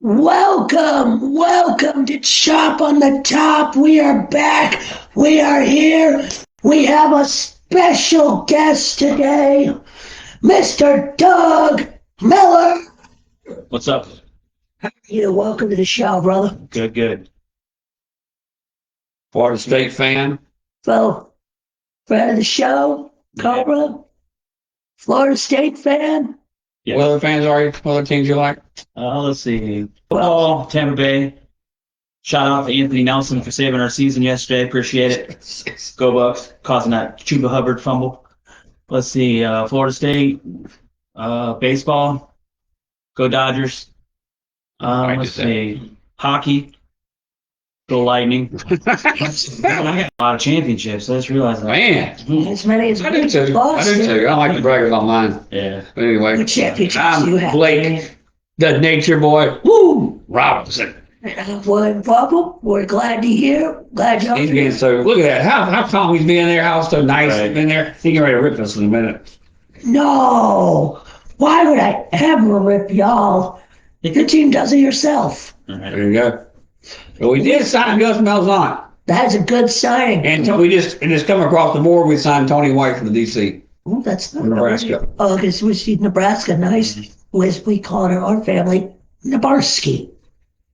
Welcome to Chop on the Top. We are back. We are here. We have a special guest today, Mr. Doug Miller. What's up? Welcome to the show, brother. Good. Florida State fan. So, friend of the show, Cobra, Florida State fan. Yeah. What other fans are you? What other teams you like? Let's see. Football, Tampa Bay. Shout out to Anthony Nelson for saving our season yesterday. Appreciate it. Go Bucks, causing that Chuba Hubbard fumble. Let's see. Florida State. Baseball. Go Dodgers. Let's see. Hockey. Go Lightning. I got a lot of championships. I just realized that. Man, As many as I do too. I do too. I like the braggers on mine. Yeah. But anyway, What championships I'm you have? Blake, the nature boy. Woo! Robinson. Welcome. We're glad to hear. Glad you're He's here. being so. Look at that. How calm he's being there. How so nice Right. he's been there. He can ready to rip us in a minute. No. Why would I ever rip y'all? Your team does it yourself. All right. There you go. But we did sign Gus Malzahn, That's a good signing. and we just come across the board. We signed Tony White from the DC. Oh, that's not Nebraska. Oh, because we Nebraska. Nice. As we call it in our family, Nebarski.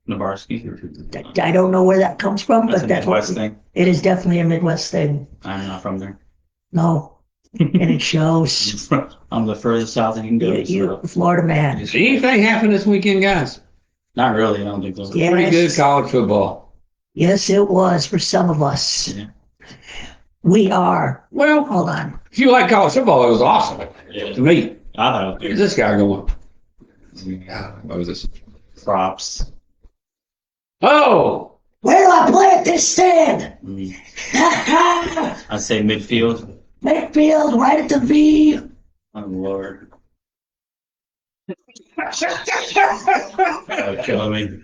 Nebraska. I don't know where that comes from, That's but a that's Midwest thing. It is definitely a Midwest thing. I'm not from there. No, and it shows. I'm the furthest south you can go. You're a Florida man. Does anything happen this weekend, guys? Not really. I don't think so. Yeah. Pretty good Yes. college football. Yes, it was for some of us. Yeah. We are. Well, Hold on. if you like college football, it was awesome Yeah. to me. I thought Where's this guy going? what was this? Props. Oh, Where do I plant this stand? Mm. Midfield, I'd say midfield. right at the V. Oh, Lord. Killing me.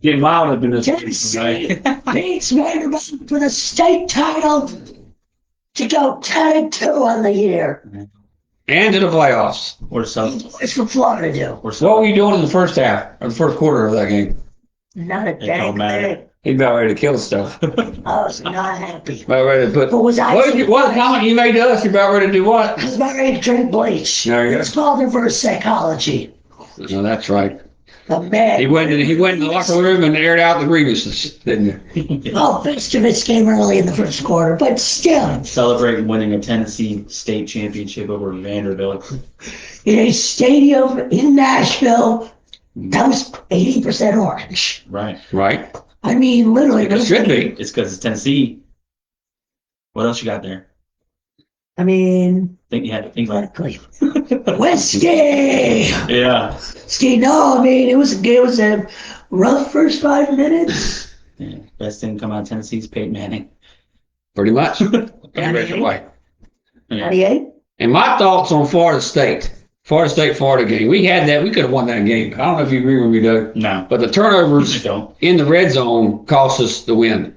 getting wild up in this. Tennessee beats Vanderbilt for the state title to go 10-2 on the year. And to the playoffs. We're so. What's for Florida do? We're What so. were you doing in the first half or the first quarter of that game? Not a It dang don't matter. thing. He's about ready to kill stuff. I was not happy. About ready to put. But was I? What comment you made to us? You're about ready to do what? I was about ready to drink bleach. There you go. It's called reverse psychology. No, that's right. The man. He went in the locker room and aired out the grievances, didn't he? Oh, Festivus came early in the first quarter, but still, Celebrating winning a Tennessee state championship over Vanderbilt. in a stadium in Nashville, that was 80% orange. Right. Right. I mean, literally. It should be. It's because it's Tennessee. What else you got there? I mean, Think you had things like. exactly. Whiskey! Yeah. Ski, no, I mean, it was a rough first 5 minutes. Yeah. Best thing to come out of Tennessee is Peyton Manning. Pretty much. And Richard White. Yeah. 98? And my thoughts on Florida State. Florida game. We had that. We could have won that game. I don't know if you agree with me, Doug. No. But the I turnovers don't. in the red zone cost us the win.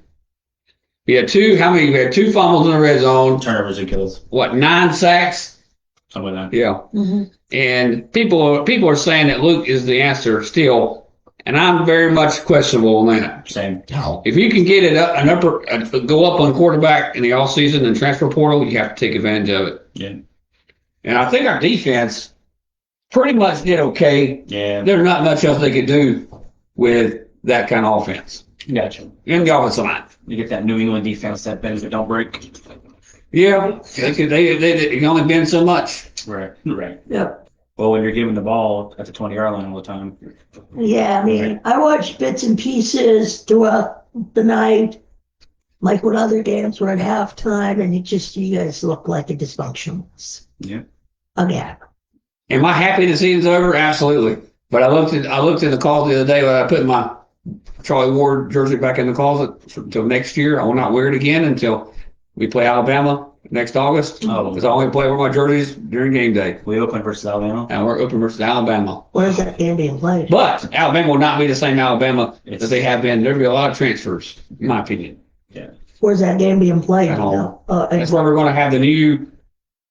We had two fumbles in the red zone. Turnovers and kills. What, 9 sacks? Something like that. Yeah. Mm-hmm. And people are saying that Luke is the answer still. And I'm very much questionable on that. Same. If you can get it up, go up on quarterback in the offseason and transfer portal, you have to take advantage of it. Yeah. And I think our defense pretty much did okay. Yeah. There's not much else they could do with that kind of offense. Gotcha. And the offensive line. You get that New England defense that bends but don't break. Yeah, they can only bend so much. Right. Right. Yep. Well, when you're giving the ball at the 20-yard line all the time. Yeah, I mean, I watched bits and pieces throughout the night, like with other games were at halftime, and you guys look like a dysfunctional mess. Yeah. Again. Am I happy the season's over? Absolutely. But I looked in the closet the other day when I put my Charlie Ward jersey back in the closet until next year. I will not wear it again until we play Alabama next August. Oh. Because I only play with my jerseys during game day. We open versus Alabama. And we're open versus Alabama. Where's that game being played? But Alabama will not be the same Alabama It's- that they have been. There'll be a lot of transfers, in my opinion. Yeah. Where's that game being played? At home. And That's why we're going to have the new,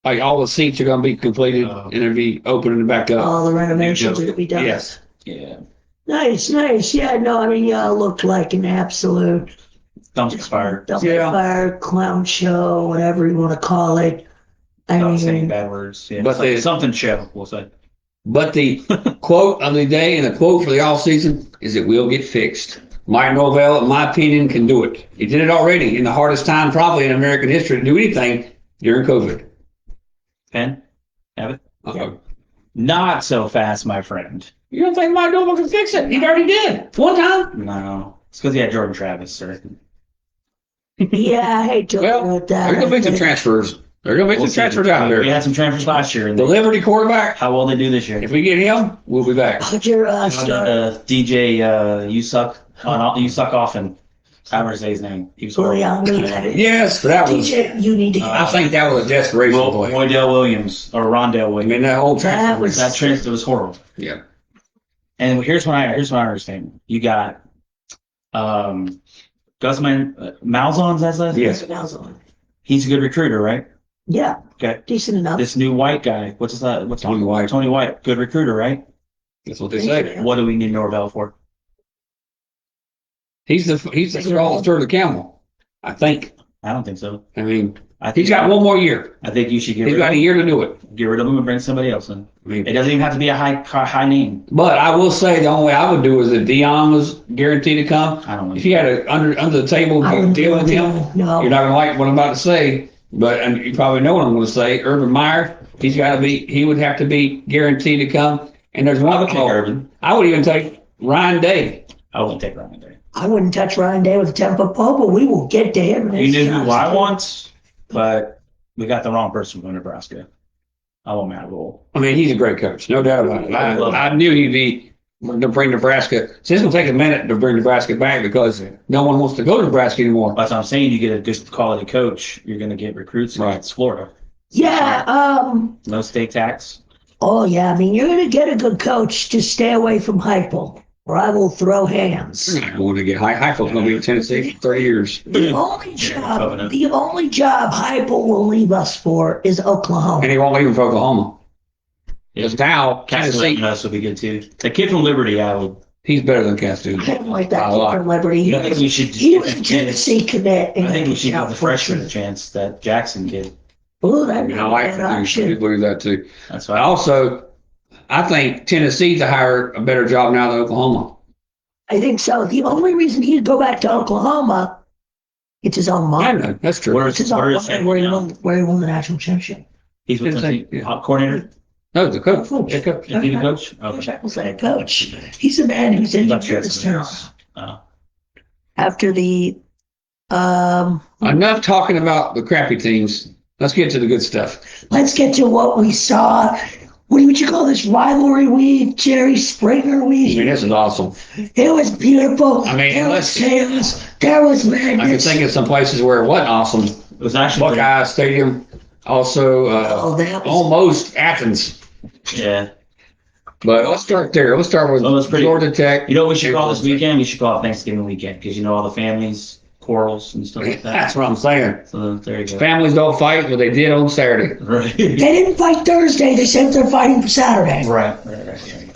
like all the seats are going to be completed Oh. and it'll be opening back up. all the renovations are to be done. Yes. Yeah. Nice, nice. Yeah, no, I mean, y'all looked like an absolute Dumpster fire. Yeah. fire, clown show, whatever you want to call it. I Not saying mean, bad words. Yeah, But they- something show, we'll say. But the quote of the day and the quote for the off season is it will get fixed. Mike Norvell, in my opinion, can do it. He did it already in the hardest time probably in American history to do anything during COVID. Pen? Have it? Uh-oh. Not so fast, my friend. You don't think Mike Norvell can fix it? He already did. One time. No. It's because he had Jordan Travis, sir. yeah, I hate to Well, with that. there's going to be some transfers. There's going to be We'll some see. transfers out We there. had some transfers last year. And The Liberty quarterback, how will they do this year? if we get him, we'll be back. How'd your start? DJ, you suck. You suck off, and however to say his name. He was horrible. Yes, but that was. DJ, you need to. I think that was a desperation play. Roydell Williams or Rondell I Williams. mean, that whole That transfer. was- That transfer was horrible. Yeah. And here's what I understand. You got Guzman Malzahn's as a Yes. he's a good recruiter, right? Yeah, Okay. decent enough. This new white guy, what's that? What's Tony White. Tony White, good recruiter, right? That's what they say. What do we need Norvell for? He's the straw that stirs the camel. I think. I don't think so. I mean, I think he's got one more year. I think you should He's got a year to do it. get rid of him and bring somebody else in. I mean, It doesn't even have to be a high name. but I will say the only way I would do is if Dion was guaranteed to come. I don't know. If you had a under the table I wouldn't deal with do him, it. No. you're not gonna like what I'm about to say. But and you probably know what I'm going to say. Urban Meyer, he would have to be guaranteed to come. And there's one I other would take call. Urban. I would even take Ryan Day. I wouldn't take Ryan Day. I wouldn't touch Ryan Day with a 10-foot pole, but we will get to him. You knew who I want, but we got the wrong person from Nebraska. I want Matt Rule. I mean, he's a great coach, no doubt about it. I love I knew he'd be to bring Nebraska. So it's going to take a minute to bring Nebraska back because no one wants to go to Nebraska anymore. That's what I'm saying. You get a good quality coach, you're going to get recruits Right. against Florida. Yeah. No state tax. Oh, yeah. I mean, you're going to get a good coach. Just stay away from Heupel, or I will throw hands. They're not going to get Heifel's going to be in Tennessee for 30 years. The only Covenant. job Heupel will leave us for is And Oklahoma. he won't leave him for Oklahoma. Yeah. Because now, Castellano Tennessee, would be good too. The kid from Liberty, I would. he's better than Castu. I don't like that A kid lot. from Liberty. I think we should. He was a Tennessee commit. I think we should give the freshman a chance. That Jackson kid. Oh, that'd be I like an that. I option. believe that too. That's But why. also, I think Tennessee's to hire a better job now than Oklahoma. I think so. The only reason he'd go back to Oklahoma, it's his own I money. know, that's true. Where It's is his own where money is where he won the national championship. He's with Tennessee, the yeah. coordinator. No, the coach. Coach. Yeah, coach. Is he the coach? Coach Okay. Eccles had a coach. He's a man who's in Not this Jackson. town. Oh. After the Enough talking about the crappy teams. Let's get to the good stuff. let's get to what we saw. What would you call this rivalry week? Jerry Springer I mean, week? this is awesome. It was beautiful. I mean, there was let's- chaos. There was I can madness. think of some places where it wasn't awesome. It was actually Buckeye Stadium, also Oh, that was almost Athens. Yeah. But let's start there. Let's start with Well, that's pretty- Georgia Tech. You know what we should call this weekend? We should call it Thanksgiving weekend because you know all the families quarrels and stuff like that. That's what I'm saying. So there you go. Families don't fight, but they did on Saturday. Right. They didn't fight Thursday. They said they're fighting for Saturday. Right.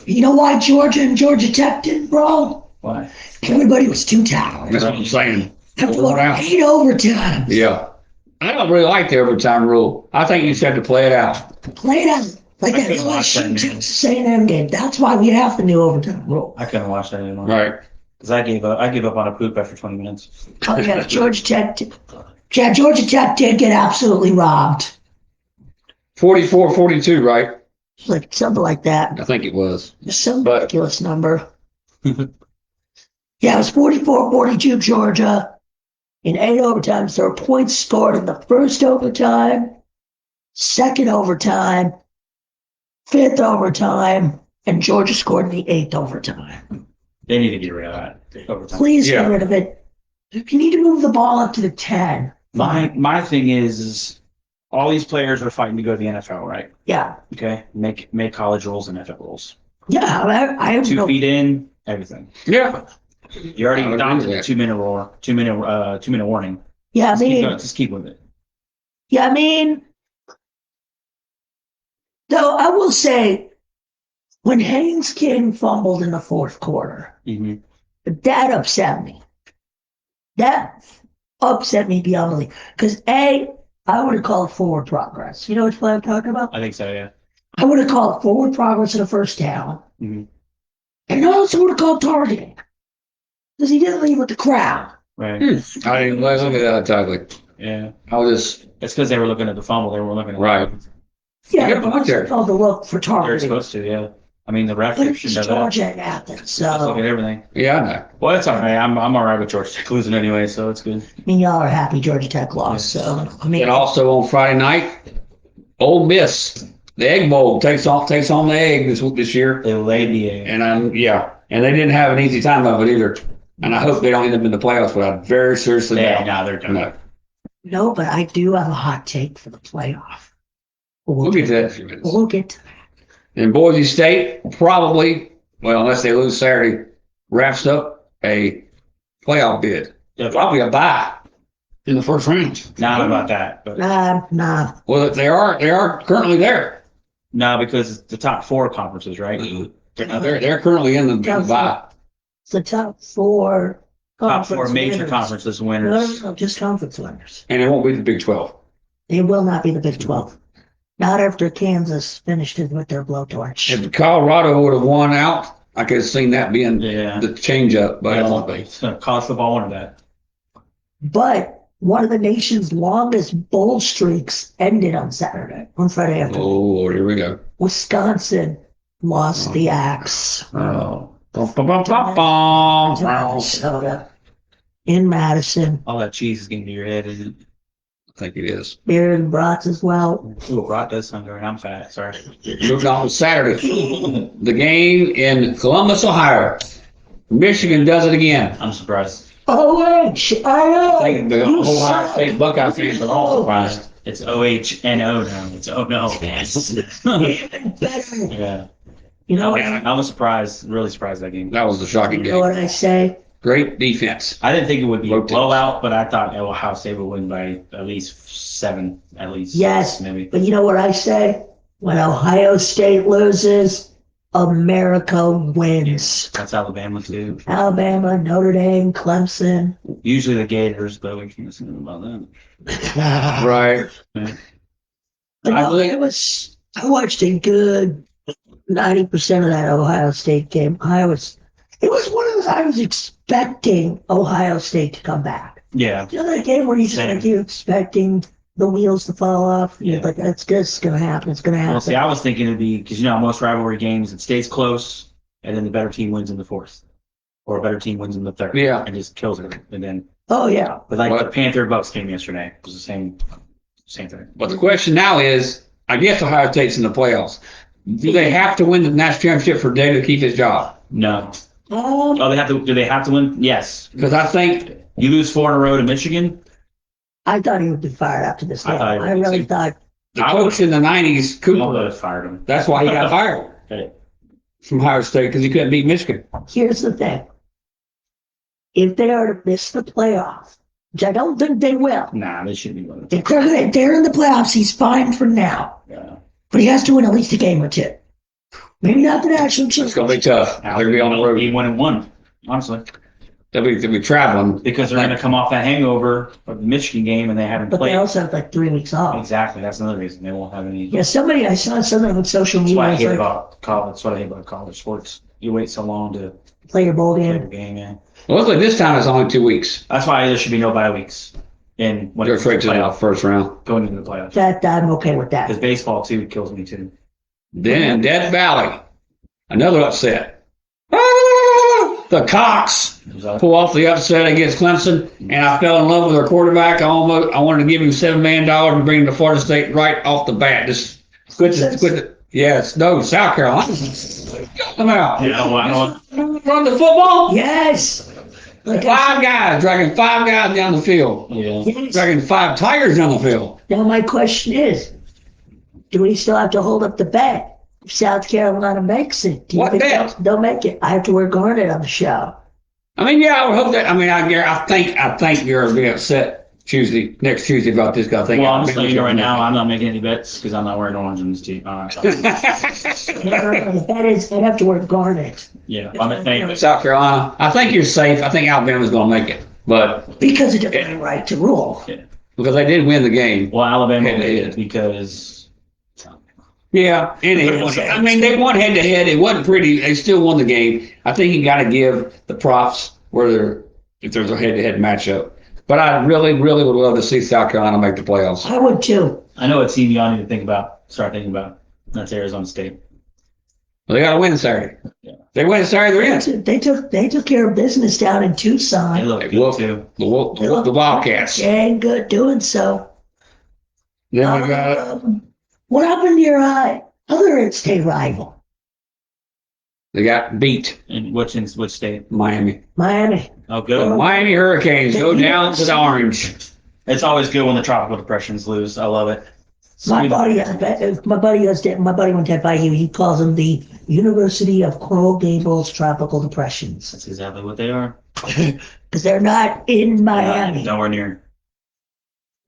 You know why Georgia and Georgia Tech didn't brawl? Why? Everybody was too tired. That's what I'm saying. After Worn out. 8 overtime. Yeah. I don't really like the overtime rule. I think you just have to play it out. Play it out. Like I that couldn't watch that, LSU man. Texas A&M game. That's why we have the new overtime rule. I couldn't watch that anymore. Right. Because I gave up. I gave up on a poop after 20 minutes. Oh yeah, Georgia Tech. Yeah, Georgia Tech did get absolutely robbed. 44-42, right? Like something like that. I think it was. Just some But- ridiculous number. Yeah, it was 44-42 Georgia in 8 overtimes. There were points scored in the first overtime, second overtime, fifth overtime, and Georgia scored in the 8th overtime. They need to get rid of that overtime. Please Yeah. get rid of it. You need to move the ball up to the 10. My thing is all these players are fighting to go to the NFL, right? Yeah. Okay, make college rules and NFL rules. Yeah, I have 2 no. feet in, everything. Yeah. You already I would agree adopted with the that. 2 minute rule, 2 minute warning. Yeah, I mean, Just keep with it. yeah, I mean, though I will say, when Haynes King fumbled in the fourth quarter, that upset me. That upset me beyond belief. Because I would have called forward progress. You know which play I'm talking about? I think so, yeah. I would have called forward progress in the first down. And I also would have called targeting. Because he didn't leave with the crowd. Right. I didn't look at that totally. Yeah. It's because they were looking at the fumble. They were looking at right. Yeah, Good but point there. called the look for They're targeting. supposed to, yeah. I mean, the ref But should it's know that. Georgia and Athens, Let's look at so everything. Yeah, I know. Well, that's all right. I'm all right with Georgia Tech losing anyway, so it's good. I mean, y'all are happy Georgia Tech lost. So I mean, And also on Friday night, Ole Miss, the Egg Bowl takes on the Egg this year. They laid the egg. And and they didn't have an easy time of it either. And I hope they don't end up in the playoffs, but I very seriously doubt. Now they're done. no, but I do have a hot take for the playoff. We'll get to that in a few minutes. We'll get to that. And Boise State probably, well, unless they lose Saturday, wraps up a playoff bid. Yeah. Probably a bye in the first round. Not about that, but Nah. Well, they are currently there. no, because it's the top 4 conferences, right? They're currently in the bye. It's the top 4 Top 4 conference major winners. conferences No, winners. just conference winners. And it won't be the Big 12. They will not be the Big 12. Not after Kansas finished it with their blowtorch. If Colorado would have won out, I could have seen that being Yeah. the change up, but it won't be. It's college football wanted that. But one of the nation's longest bowl streaks ended on Friday afternoon. Oh, Lord, here we go. Wisconsin lost the axe Oh. to Minnesota in Madison. All that cheese is getting to your head, isn't it? I think it is. Beer and brats as well. Ooh, brat does sound good. I'm fat. Sorry. Moving on to Saturday. The game in Columbus, Ohio. Michigan does it again. I'm surprised. O-H-I-O. I think the Ohio State Buckeye fans are all surprised. It's OHNO now. It's oh no. Even better. Yeah. You know what? I was surprised. Really surprised that game. That was a shocking You know what game. I say? Great defense. I didn't think it would be a Rotate. blowout, but I thought Ohio State would win by at least 7, at least. Yes, Maybe. but you know what I say? When Ohio State loses, America wins. That's Alabama too. Alabama, Notre Dame, Clemson. Usually the Gators, but we can't say about that. Right. But I no, believe- I watched a good 90% of that Ohio State game. It was one of those I was expecting Ohio State to come back. Yeah. You know that game where you're expecting the wheels to fall off? Yeah. But that's just going to happen. It's going to happen. Well, see, I was thinking it'd be because most rivalry games it stays close, and then the better team wins in the 4th, or a better team wins in the 3rd. Yeah. And just kills it, and then. Oh, yeah. But like What? the Panther Bucks game yesterday was the same thing. But the question now is, I guess Ohio State's in the playoffs. Do they have to win the national championship for Day to keep his job? No. Oh, they have to. Do they have to win? Yes. Because I think You lose 4 in a row to Michigan. I thought he would be fired after this game. I thought he would I be really too. thought. the coach in the 90s, All Cooper, those fired him. that's why he got fired Okay. from Ohio State, because he couldn't beat Michigan. Here's the thing. If they are to miss the playoff, which I don't think they will, Nah, they should be winning. if they're in the playoffs, he's fine for now. Yeah. But he has to win at least a game or 2. Maybe not the national It's championship. going to be tough. They're going to be on the road. He 1-1, honestly, They'll be traveling. because they're going to come off that hangover of the Michigan game, and they haven't But they played. also have like 3 weeks off. Exactly, that's another reason they won't have any. Yeah, I saw something on social That's media. why I It's hate like, about college. That's what I hate about college sports. You wait so long to play your bowl play game. your game, man. Well, luckily this time it's only 2 weeks. That's why there should be no bye weeks in when They're it's the straight to the playoff, first round. going into the playoffs. That I'm okay with that. Because baseball too kills me too. Then in Death Valley, another upset. The Cox pull off the upset against Clemson, and I fell in love with their quarterback. I wanted to give him $7 million and bring him to Florida State right off the bat. Just quit the. Yes, no, South Carolina. Got them out. Yeah, I know. Run the football. Yes. Like I 5 guys dragging 5 guys down the field, Yeah. said, yes. dragging 5 Tigers down the field. Now my question is, do we still have to hold up the bet if South Carolina makes it? Do you What think bet? they'll make it? I have to wear Garnet on the show. I mean, yeah, I would hope that. I mean, I think you're gonna be upset next Tuesday about this guy. Well, I'm just letting you know right now, I'm not making any bets because I'm not wearing orange in this team. I'd have to wear garnet. Yeah, I'm at South Carolina. I think you're safe. I think Alabama's going to make it, but because it didn't have the right to rule. Yeah. because they did win the game. Well, Alabama made it because. Yeah, I mean, they won head to head. It wasn't pretty. They still won the game. I think you got to give the props if there's a head to head matchup. But I really, really would love to see South Carolina make the playoffs. I would too. I know a team y'all need to start thinking about. That's Arizona State. Well, they got to win Saturday. Yeah. They win Saturday, they're in. They took care of business down in They Tucson. look good too. The Wildcats. Dang good doing so. Then we got What happened to your other in-state rival, they got beat And which state? Miami. Miami? Oh, The good. Miami Hurricanes go down to the orange. It's always good when the tropical depressions lose. I love it. My buddy went to FIU. He calls them the University of Coral Gables Tropical Depressions That's exactly what they are. because they're not in Miami. Nowhere near.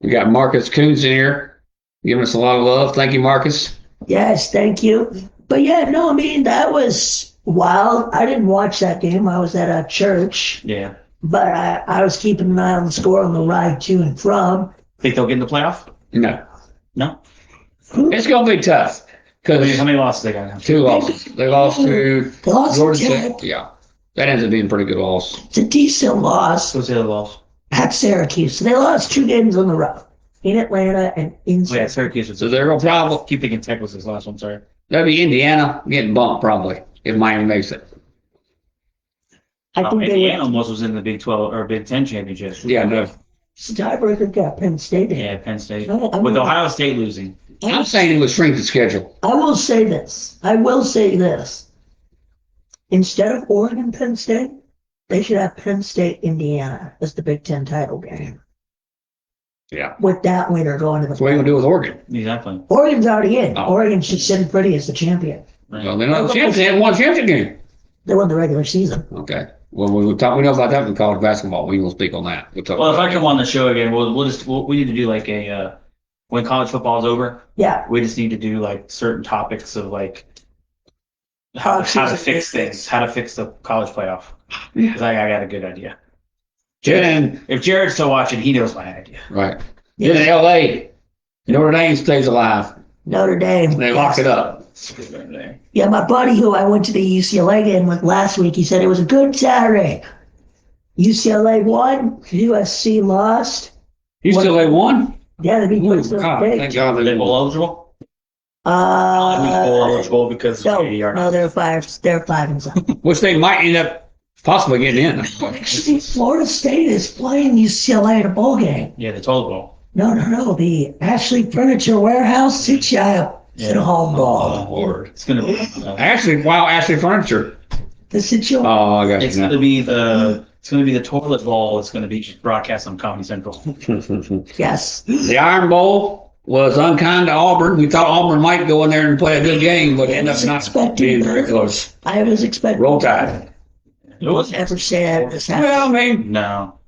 We got Marcus Coons in here giving us a lot of love. Thank you, Marcus. Yes, thank you. But yeah, no, I mean that was wild. I didn't watch that game. I was at a church, Yeah. but I was keeping an eye on the score on the ride to and from. Think they'll get in the playoff? No. No. It's going to be tough How because many losses they got now? 2 losses. They lost to They lost to Georgia Tech. Tech. Yeah. That ends up being a pretty good loss. It's a decent loss Who's the other loss? at Syracuse. So they lost 2 games in a row in Atlanta and in Oh, yeah, Syracuse. So they're going to probably, Keep thinking Tech was his last one. Sorry. that'll be Indiana getting bumped probably if Miami makes it. I think they Indiana were. almost was in the Big 12 or Big 10 championship. Yeah, no. Tiebreaker got Penn State in. Yeah, Penn State. No, I'm With not- Ohio State losing. I'm saying it was strength of schedule. I will say this. Instead of Oregon Penn State, they should have Penn State Indiana as the Big Ten title game. Yeah. With that winner going to the That's what you're going to do with Oregon. Exactly. Oregon's already in. Oh. Oregon should sit pretty as the champion. Well, they're not the champions. They haven't won a championship game. They won the regular season. Okay. Well, we know about that in college basketball. We will speak on that. We'll talk Well, if about I come on the show again, we need to do like a when college football's over, Yeah. we just need to do like certain topics of like how to fix things, how to fix the college playoff. Because I got a good idea. Then, If Jared's still watching, he knows my idea. right. Then in L.A., Notre Dame stays alive. Notre Dame. They lock it up. Yeah, my buddy who I went to the UCLA game with last week, he said it was a good Saturday. UCLA won, USC lost. UCLA won? Yeah, they beat Oh, Fresno God, State. thank God Are they they bowl won. eligible? Bowl eligible because no, KDR. no, they're 5 and 7. Which they might end up possibly getting in. Actually, Florida State is playing UCLA in a bowl game. Yeah, the total bowl. No. The Ashley Furniture Warehouse City in a home ball. Lord. It's gonna be. Actually, wow, Ashley Furniture. The situation. Oh, I got It's you. gonna be the toilet bowl. It's gonna be broadcast on Comedy Central. Yes. The Iron Bowl was unkind to Auburn. We thought Auburn might go in there and play a good game, but ended up not being very close. I was expecting. Roll Tide. It was Never said this happened. Well, I mean, no.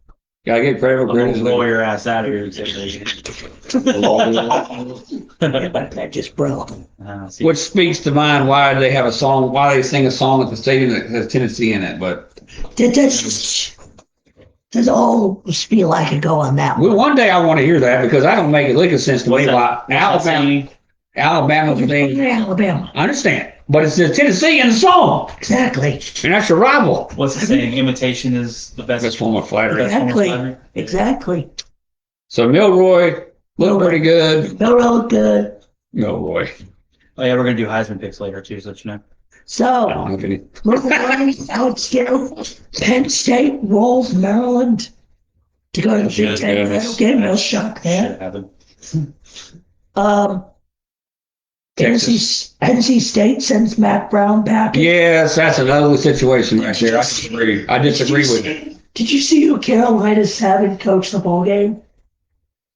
gotta get credit for credit. Blow your ass out of here. That just broke. See. Which speaks to mind why they have a song, why they sing a song at the stadium that has Tennessee in it. But There's a whole spiel I could go on that one. well, one day I want to hear that because I don't make it lick sense to me why Alabama's thing. Alabama. I understand, but it's the Tennessee in the song, Exactly. and that's your rival. What's the saying? Imitation is the best. That's form of flattery. That's almost Exactly. flattery. Exactly. So Milroy looked pretty good. No real good. Milroy. Oh yeah, we're gonna do Heisman picks later too, so that you know. I So, don't have any. moving on, outskill. Penn State rolls Maryland to go to the Big Ten title game. No shock there. Shit happened. Texas. NC State sends Matt Brown back. Yes, that's an ugly situation right there. I disagree. I disagree with it. Did you see who Carolina's having coach the bowl game?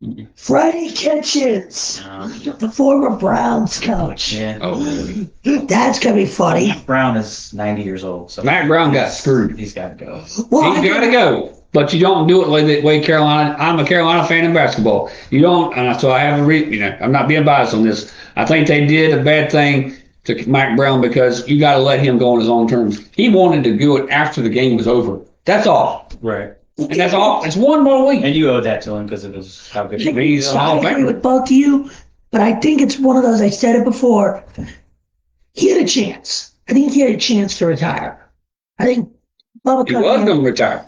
Mhm. Freddie Kitchens, No. the former Browns coach. Yeah. Oh, That's gonna be funny. Brown is 90 years old, so Matt Brown got screwed. he's got to go. Well, He's got to go. but you don't do it the way Carolina. I'm a Carolina fan in basketball. You don't, and so I have I'm not being biased on this. I think they did a bad thing to Mike Brown because you got to let him go on his own terms. He wanted to do it after the game was over. That's all. Right. And that's all. It's one more week. And you owe that to him because it was how good He's a Hall of I agree Famer. with both of you, but I think it's one of those, I said it before, he had a chance. I think he had a chance to retire. I think Bubba He was going to retire.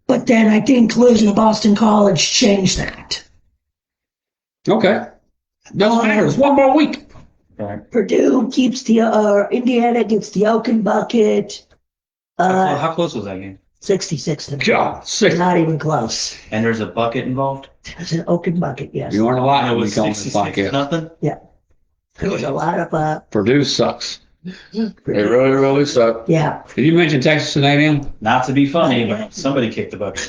But then I think losing to Boston College changed that. Okay. Doesn't matter. It's one more week. Right. Purdue keeps the, Indiana gets the Oaken bucket. How close was that game? 66 to God, sick. not even close. And there's a bucket involved? There's an Oaken bucket, yes. You aren't a lot And it when was you call this 66 podcast. nothing? Yeah. There was a lot of, Purdue sucks. They really, really suck. yeah. Did you mention Texas and A&M? Not to be funny, but somebody kicked the bucket.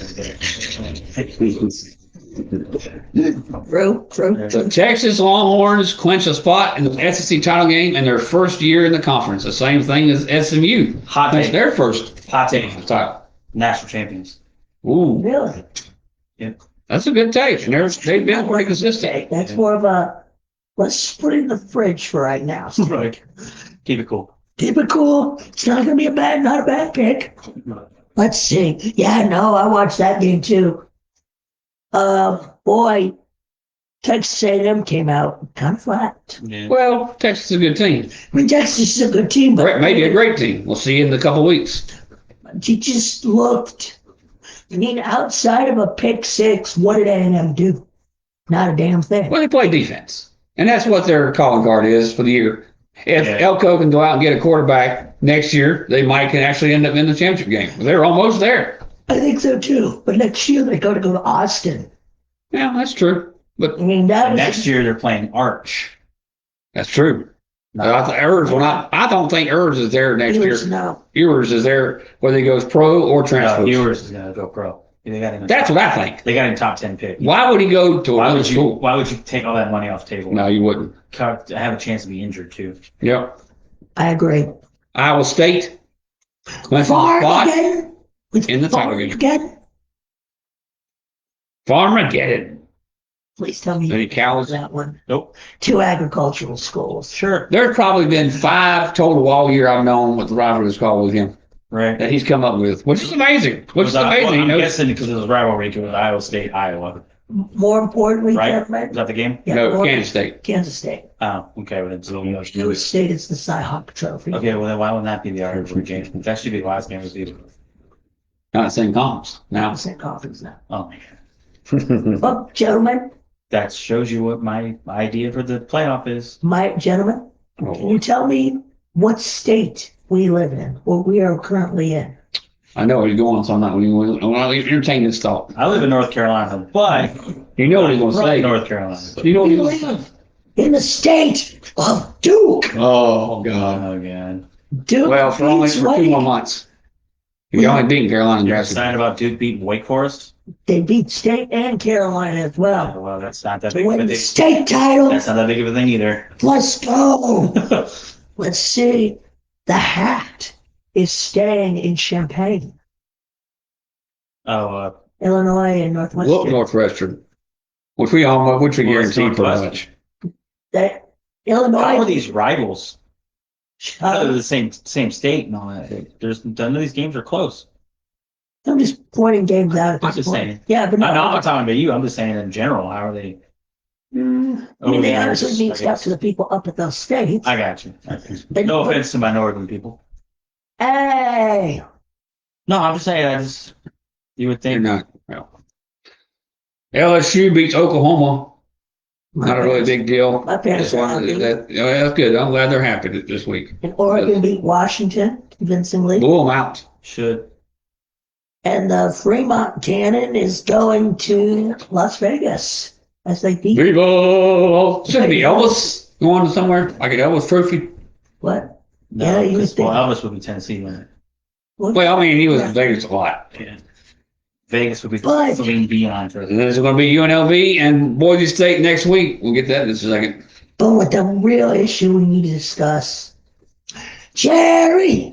True. The Texas Longhorns clinch a spot in the SEC title game in their first year in the conference. The same thing as SMU. Hot That's take. their first Hot take. title. National champions. Ooh, Really? that's a good take. And they've been pretty consistent. That's more of a, let's put it in the fridge for right now. Right. Keep it cool. Keep it cool. It's not going to be not a bad pick. Let's see. Yeah, no, I watched that game too. Boy, Texas A&M came out kind of flat. Yeah. Well, Texas is a good team. I mean, Texas is a good team, but Maybe a great team. We'll see you in a couple weeks. she just looked. I mean, outside of a pick six, what did A&M do? Not a damn thing. Well, they play defense. And that's what their calling card is for the year. If Elko can go out and get a quarterback next year, they can actually end up in the championship game. They're almost there. I think so too. But next year they go to Austin. Yeah, that's true. But I mean, that And was next year they're playing Arch. that's true. No. I don't think Urs is there next year. No. Urs is there whether he goes pro or transfer. Ewers is gonna go pro. They got him. That's what I think. They got him top 10 pick. Why would he go to Why another would you? school? Why would you take all that money off the table? No, you wouldn't. I have a chance to be injured too. Yep. I agree. Iowa State. Farmageddon? With In the title game. Farmageddon? Farmageddon. Please tell me Any you cows? that one. Nope. 2 agricultural schools. Sure. There's probably been 5 total all year I've known what the rivalry is called with him Right. that he's come up with, which is amazing. Which is Well, amazing. I'm You know? guessing because it was rivalry to Iowa State, Iowa. More importantly, Right? gentlemen, Is that the game? yeah, No, more- Kansas State. Kansas State. Oh, okay. Well, then, so, Iowa State is the Cy-Hawk Trophy. okay. Well, then why wouldn't that be the rivalry game? That should be the last game of the season. Not the same conference. Now. Same conference now. Oh my god. Well, gentlemen, That shows you what my idea for the playoff is. gentlemen, can you tell me what state we live in, what we are currently in? I know where he's going, so I'm not going to entertain this thought. I live in North Carolina, but You know what he's going to from say. North Carolina. But, You know what We he's going to say. live in the state of Duke. Oh, God. oh god. Duke Well, for only beats for 2 more Wake. months. You only beating Carolina and You're Jacksonville. excited about Duke beating Wake Forest? They beat State and Carolina as well. Well, that's not that To big of a win the thing. state title. That's not that big of a thing either. Let's go. Let's see. The Hat is staying in Champaign, Oh, Illinois, and Look, Northwestern. Northwestern. Which we Well, it's guarantee pretty Northwestern. much. That how are Illinois. these rivals? I know they're the same state and all that. There's none of these games are close. I'm just pointing games out at I'm this just point. saying. Yeah, but No, I'm no. not talking about you. I'm just saying in general. How are they? I mean, over they the honestly years, mean I stuff guess. to the people up at those states. I got you. No offense to my northern people. Hey, No, I'm just saying. You would They're think. not. Well. LSU beats Oklahoma. Not a really big deal. My parents This one, are happy. that's good. I'm glad they're happy this week. And Oregon beat Washington convincingly. Blew them out. Should. And the Fremont Cannon is going to Las Vegas as they beat Viva! Should be Elvis going somewhere like an Elvis trophy. what? No, Yeah, you would 'cause, well, think. Elvis would be Tennessee, wouldn't it? What? Well, I mean, he was in Vegas a lot. Yeah. Vegas would be But- Celine Dion for And there's going to be UNLV and Boise State next week. We'll get that in a second. But with the real issue we need to discuss, Jerry,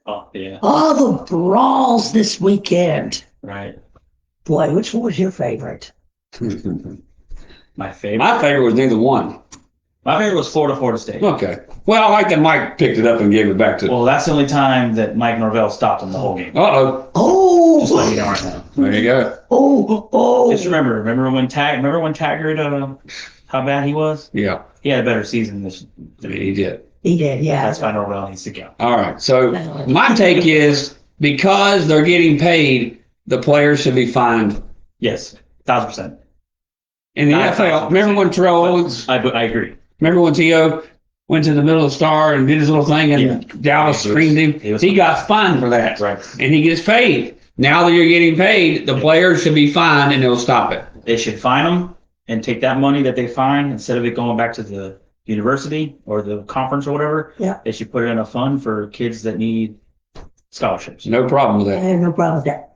Oh, yeah. All the brawls this weekend. Right. Boy, which one was your favorite? My favorite. My favorite was neither one. My favorite was Florida State. Okay. Well, I like that Mike picked it up and gave it back to. Well, that's the only time that Mike Norvell stopped him the whole game. Uh-oh. Just let Oh, you know right now. There you go. oh. Just remember when Taggart, how bad he was? Yeah, He had a better season than he did. He did, yeah. That's why Norvell needs to go. All right. So my take is because they're getting paid, the players should be fined. Yes, 1,000%. In the NFL, remember when Terrell Owens, I agree. remember when T.O. went to the middle of the star and did his little thing and Dallas screamed him? He got fined for that. Right. And he gets paid. Now that you're getting paid, the players should be fined and they'll stop it. They should fine them and take that money that they fine instead of it going back to the university or the conference or whatever. Yeah. They should put it in a fund for kids that need scholarships. No problem with I that. have no problem with that.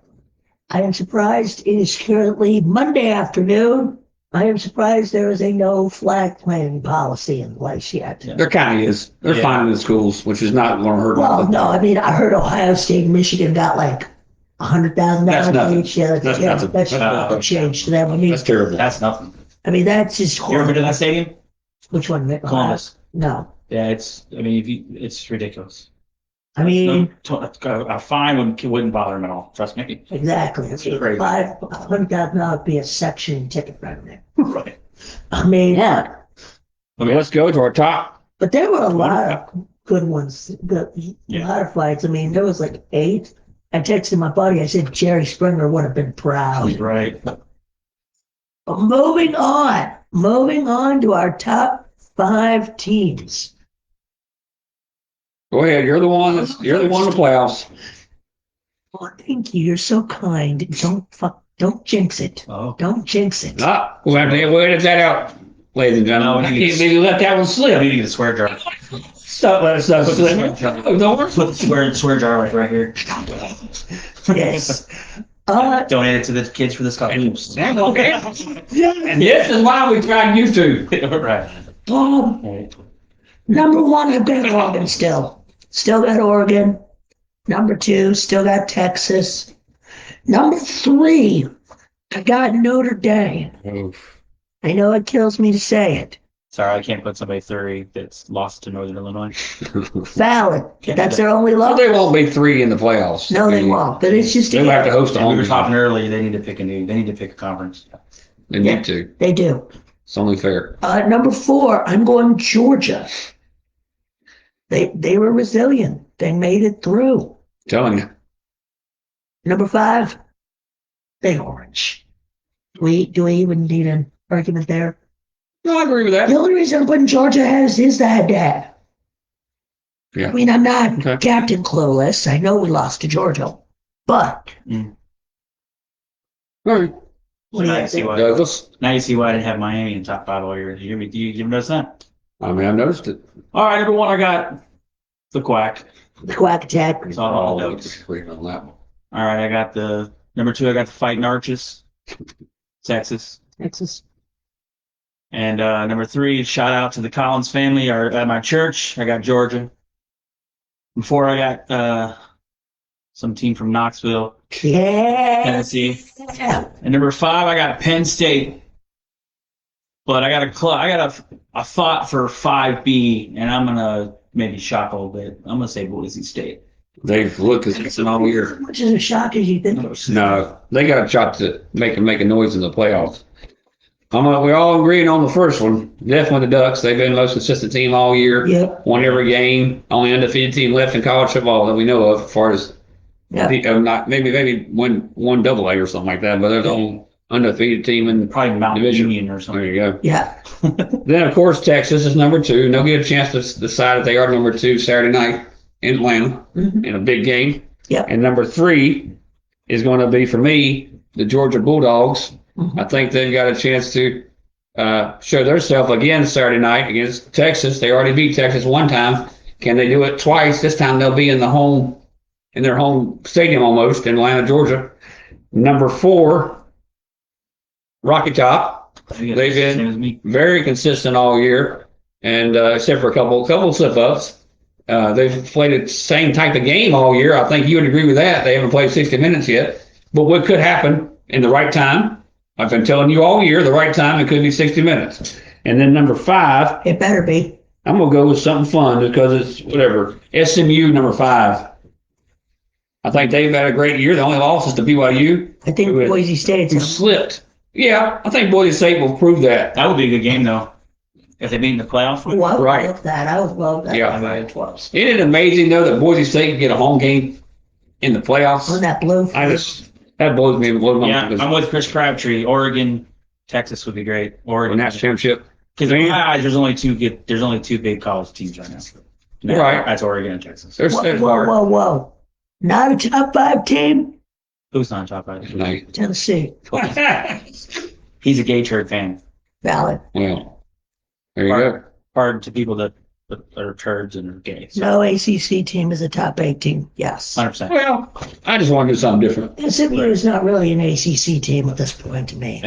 I am surprised it is currently Monday afternoon. I am surprised there is a no flag planting policy in place yet. There kind of is. They're fining the schools, which is not going to hurt. Well, no, I mean, I heard Ohio State and Michigan got like $100,000 That's nothing. each. Yeah, That's nothing. that's a change to them. I mean, That's terrible. That's nothing. I mean, that's just You ever been horrible. to that stadium? Which one? Ohio? Columbus. No. Yeah, it's ridiculous. I mean, A fine wouldn't bother him at all. Trust me. exactly. It's crazy. $500,000 would be a section ticket revenue. Right. I mean, yeah. Okay, let's go to our top. But there were a lot of good ones. A lot of fights. I mean, there was like 8. I texted my buddy. I said Jerry Springer would have been proud. Right. But moving on to our top 5 teams. Go ahead. You're the one in the playoffs. Oh, thank you. You're so kind. Don't jinx it. Oh. Don't jinx it. We'll edit that out, ladies and gentlemen. No, I can't maybe let that one I slip. need to get a swear jar. Stop that stuff Put slip. the swear jar. The worst. Put the swear jar right here. Yes. Donate it to the kids for the scholarships. Okay. And this is why we tried YouTube. Right. Right. Number 1, I've got Oregon still. Still got Oregon. Number 2, still got Texas. Number 3, I got Notre Dame. Oof. I know it kills me to say it. Sorry, I can't put somebody 3 that's lost to Northern Illinois. Valid. That's their only Well, loss. they won't be 3 in the playoffs. No, they won't. But it's just They'll have to host a We home were game. talking earlier. They need to pick a conference. They need to. They do. It's only fair. Number 4, I'm going Georgia. They were resilient. They made it through. Telling you. Number 5, Big Orange. Do we even need an argument there? No, I agree with that. The only reason I'm putting Georgia ahead is the head-to-head. Yeah. I mean, I'm not Okay. Captain Clueless. I know we lost to Georgia. But All right. what do Now you you see think? why. Douglas. Now you see why I didn't have Miami in top 5 all year. You ever notice that? I mean, I've noticed it. All right, number 1, I got the Quack. The Quack Attack. It's all Oh, notes. waiting on that one. All right, I got the number 2. I got the Fighting Arches, Texas. Texas. And number 3, shout out to the Collins family or at my church. I got Georgia. And 4, I got some team from Knoxville, Yeah. Tennessee. And number 5, I got Penn State. But I got a thought for 5B, and I'm gonna maybe shock a little bit. I'm gonna say Boise State. They've looked consistent all year. Which is a shock as you think. No, they got a shot to make a noise in the playoffs. We all agreeing on the first one. Definitely the Ducks. They've been the most consistent team all year. Yep. Won every game. Only undefeated team left in college football that we know of, as far as not maybe one double A or something like that. But they're the only undefeated team in Probably Mount division. Union or There something. you go. Yeah. Then of course Texas is number 2. They'll get a chance to decide if they are number 2 Saturday night in Atlanta in a big game. Yep. And number 3 is going to be for me the Georgia Bulldogs. I think they've got a chance to show themselves again Saturday night against Texas. They already beat Texas one time. Can they do it twice? This time they'll be in their home stadium almost in Atlanta, Georgia. Number 4, Rocky Top. They've been very consistent all year, and except for a couple slip ups. They've played the same type of game all year. I think you would agree with that. They haven't played 60 minutes yet. But what could happen in the right time? I've been telling you all year, the right time, it could be 60 minutes. And then number 5. It better be. I'm going to go with something fun because it's whatever. SMU, number 5. I think they've had a great year. The only loss is to BYU. I think Boise State's Who slipped. Yeah, I think Boise State will prove that. That would be a good game, though, if they beat in the playoffs. Oh, I would Right. love that. I would love that. Yeah. Isn't Isn't it amazing, though, that Boise State can get a home game in the playoffs? that blue? That blows me. Yeah, I'm with Chris Crabtree. Oregon, Texas would be great. Oregon national championship. Because in my eyes, there's only two big college teams right now. Right. That's Oregon and Texas. Whoa. Not a top 5 team? Who's not top five? Tonight. Tennessee. He's a gay turd fan. Valid. Well, there you go. Pardon to people that are turds and are gay. So No ACC team is a top 8 team. Yes. 100%. Well, I just want to do something different. SMU is not really an ACC team at this point to me.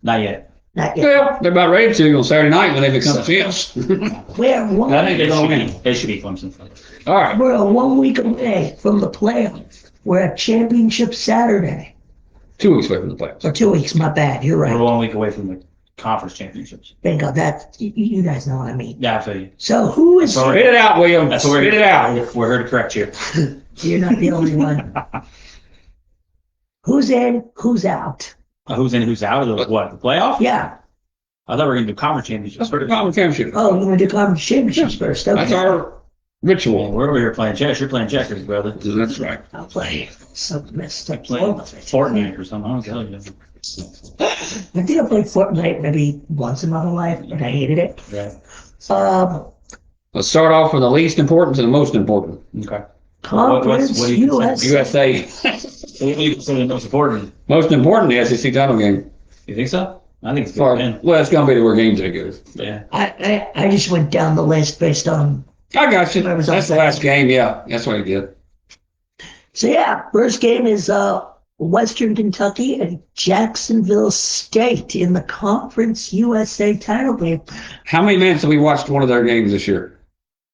Not yet. Not yet. Well, they're about ready to on Saturday night when they become champs. We're one, I think they should be Clemson. All right. we're 1 week away from the playoffs. We're at Championship Saturday. 2 weeks away from the playoffs. Or 2 weeks, my bad. You're We're right. 1 week away from the conference championships. Bingo. You guys know what I mean. Yeah, I feel you. So who is? Spit it out, William. That's what Spit it out. We're here to correct you. You're not the only one. Who's in? Who's out? Who's in? Who's out? What? The playoff? Yeah. I thought we were going to do conference championships That's for the first. conference championship. Oh, you want to do conference championships first? Okay. That's our ritual. We're over here playing chess. You're playing checkers, brother. That's right. I'll play some messed up. Playing Fortnite or something. I don't tell you. I think I played Fortnite maybe once in my whole life, and I hated it. Right. Let's start off from the least important to the most important. Okay. Conference what do you US. USA. What do you consider the most important? Most important, the SEC title game. You think so? I think it's Far, good. Man. well, it's going to be where games are good. Yeah. I just went down the list based on. I got you. Whoever's That's on the last game. Yeah, that's what I did. So yeah, first game is Western Kentucky and Jacksonville State in the Conference USA title game. How many minutes have we watched one of their games this year?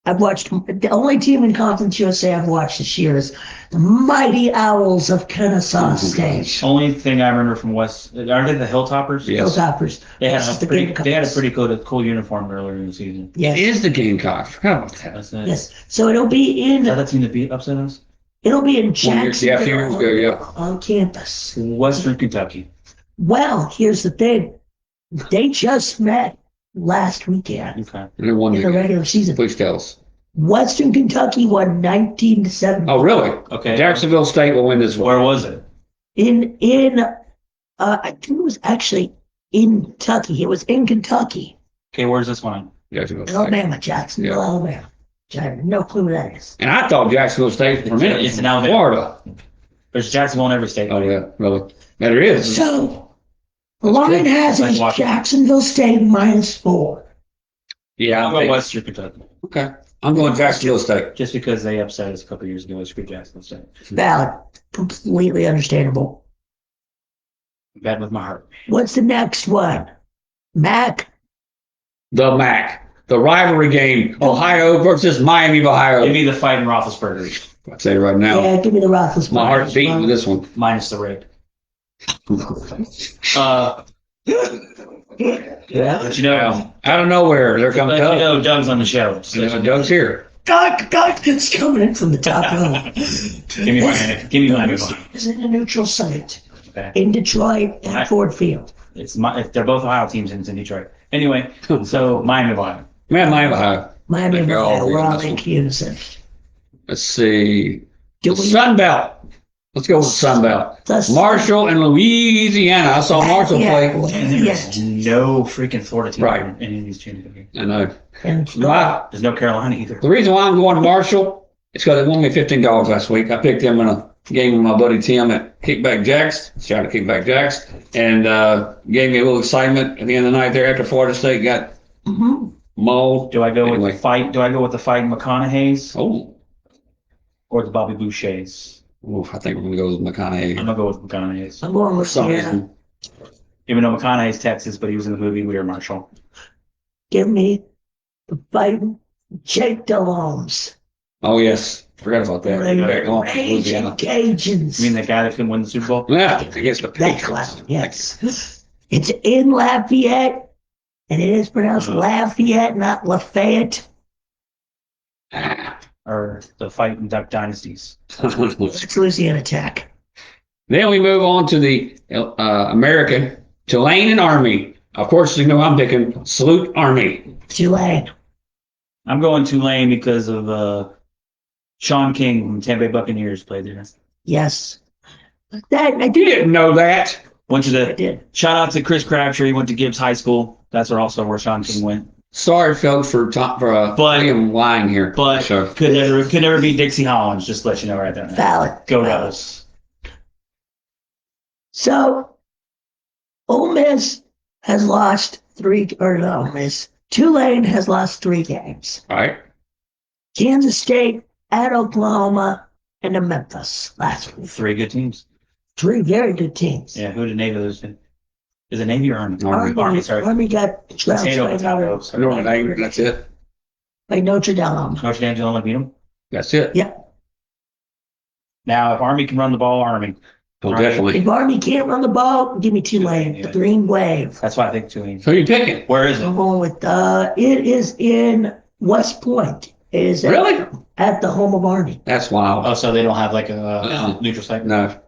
I've watched the only team in Conference USA I've watched this year is the Mighty Owls of Kennesaw State. Only thing I remember from West, are they the Hilltoppers? Yeah. Hilltoppers. They had This is a the pretty, Gamecocks. they had a pretty cool uniform earlier in the season. Yes. It is the Gamecocks. How about that? That's it. Yes. So it'll be Is that in the team that beat upset us? Jacksonville a few years ago, yeah. on campus. Western Kentucky. Well, here's the thing. They just met last weekend Okay. And they won in the the game. regular season. Please tell us. Western Kentucky won 19-7. Oh, really? Okay. Jacksonville State will win this one. Where was it? I think it was actually in Kentucky. It was in Kentucky. Okay, where's this one? Jacksonville State. Jacksonville, Yeah. Alabama. I have no clue where that is. And I thought Jacksonville State for a minute. It's in Alabama. Florida. There's Jacksonville in every state. Oh, yeah, really. Yeah, there is. So, the line has Like is Washington. Jacksonville State -4. Yeah, I'm going Western Kentucky. okay. I'm going Jacksonville State. Just because they upset us a couple years ago with Screw Jacksonville State. Valid. Completely understandable. Bet with my heart. What's the next one? Mac? The MAC. The rivalry game. Ohio versus Miami of Ohio. Give me the fight in Roethlisberger. I'll tell you right now. Yeah, give me the Roethlisberger. My heart's beating with this one. Minus the rape. Yeah. But you know, Out of nowhere, there comes but you Doug. know Doug's on the show. So Doug's here. Doug is coming in from the top row. give me Miami. Give me Miami. Is in a neutral site Okay. in Detroit at Ford Field. They're both Ohio teams and it's in Detroit. Anyway, so Miami of Ohio. Man, Miami of Ohio. Miami of They're all Ohio. We're all real. in unison. Let's see. Do The we? Sun Belt. Let's go with Sun Belt. The- Marshall and Louisiana. I saw Marshall play. There's no freaking Florida team Right. in any of these championships. I know. And There's no Carolina either. The reason why I'm going to Marshall is because they won me $15 last week. I picked them in a game with my buddy Tim at Kickback Jacks. Shout out to Kickback Jacks. And gave me a little excitement at the end of the night there after Florida State got mauled. Do I go with Anyway. the fight? Do I go with the fight McConaughey's Oh. or the Bobby Boucher's? Oof, I think we're going to go with I'm McConaughey. gonna go with McConaughey's. I'm going with Some Sienna. reason. Even though McConaughey's Texas, but he was in the movie We Are Marshall. Give me the fighting Jake Delhomes. Oh, yes. Forgot about that. Back on Raging Louisiana. Cajuns. You mean the guy that couldn't win the Super Bowl? Yeah, against the That Patriots. clown, yes. It's in Lafayette, and it is pronounced Lafayette, not Lafayette. Or the Fight and Duck Dynasties? It's Louisiana Tech. Then we move on to the American Tulane and Army. Of course, you know I'm picking Salute Army. Tulane. I'm going Tulane because of Sean King from Tampa Bay Buccaneers played there. Yes. That I You did. didn't know that. Went to I the did. shout out to Chris Crabtree. He went to Gibbs High School. That's where Sean King went. Sorry, folks, for William lying here. But So, could never be Dixie Hollins. Just to let you know right there. Valid. Go Rebels. So, Ole Miss has lost Tulane has lost 3 games. all right. Kansas State, at Oklahoma, and to Memphis last week. 3 good teams. 3 very good teams. Yeah, who did Navy lose to? Is it Navy or Army? Army. Sorry. Army got trounced Potato, by potato. I know what name. That's it. Notre Dame. Notre Dame's the only one beat them. That's it. Yeah. Now, if Army can run the ball, Army. Well, Right. definitely. If Army can't run the ball, give me Tulane. The Green Wave. That's why I think Tulane. So you're picking? Where is I'm it? going with it is in West Point. It is Really? at the home of Army. That's wild. Oh, so they don't have like a neutral site? No.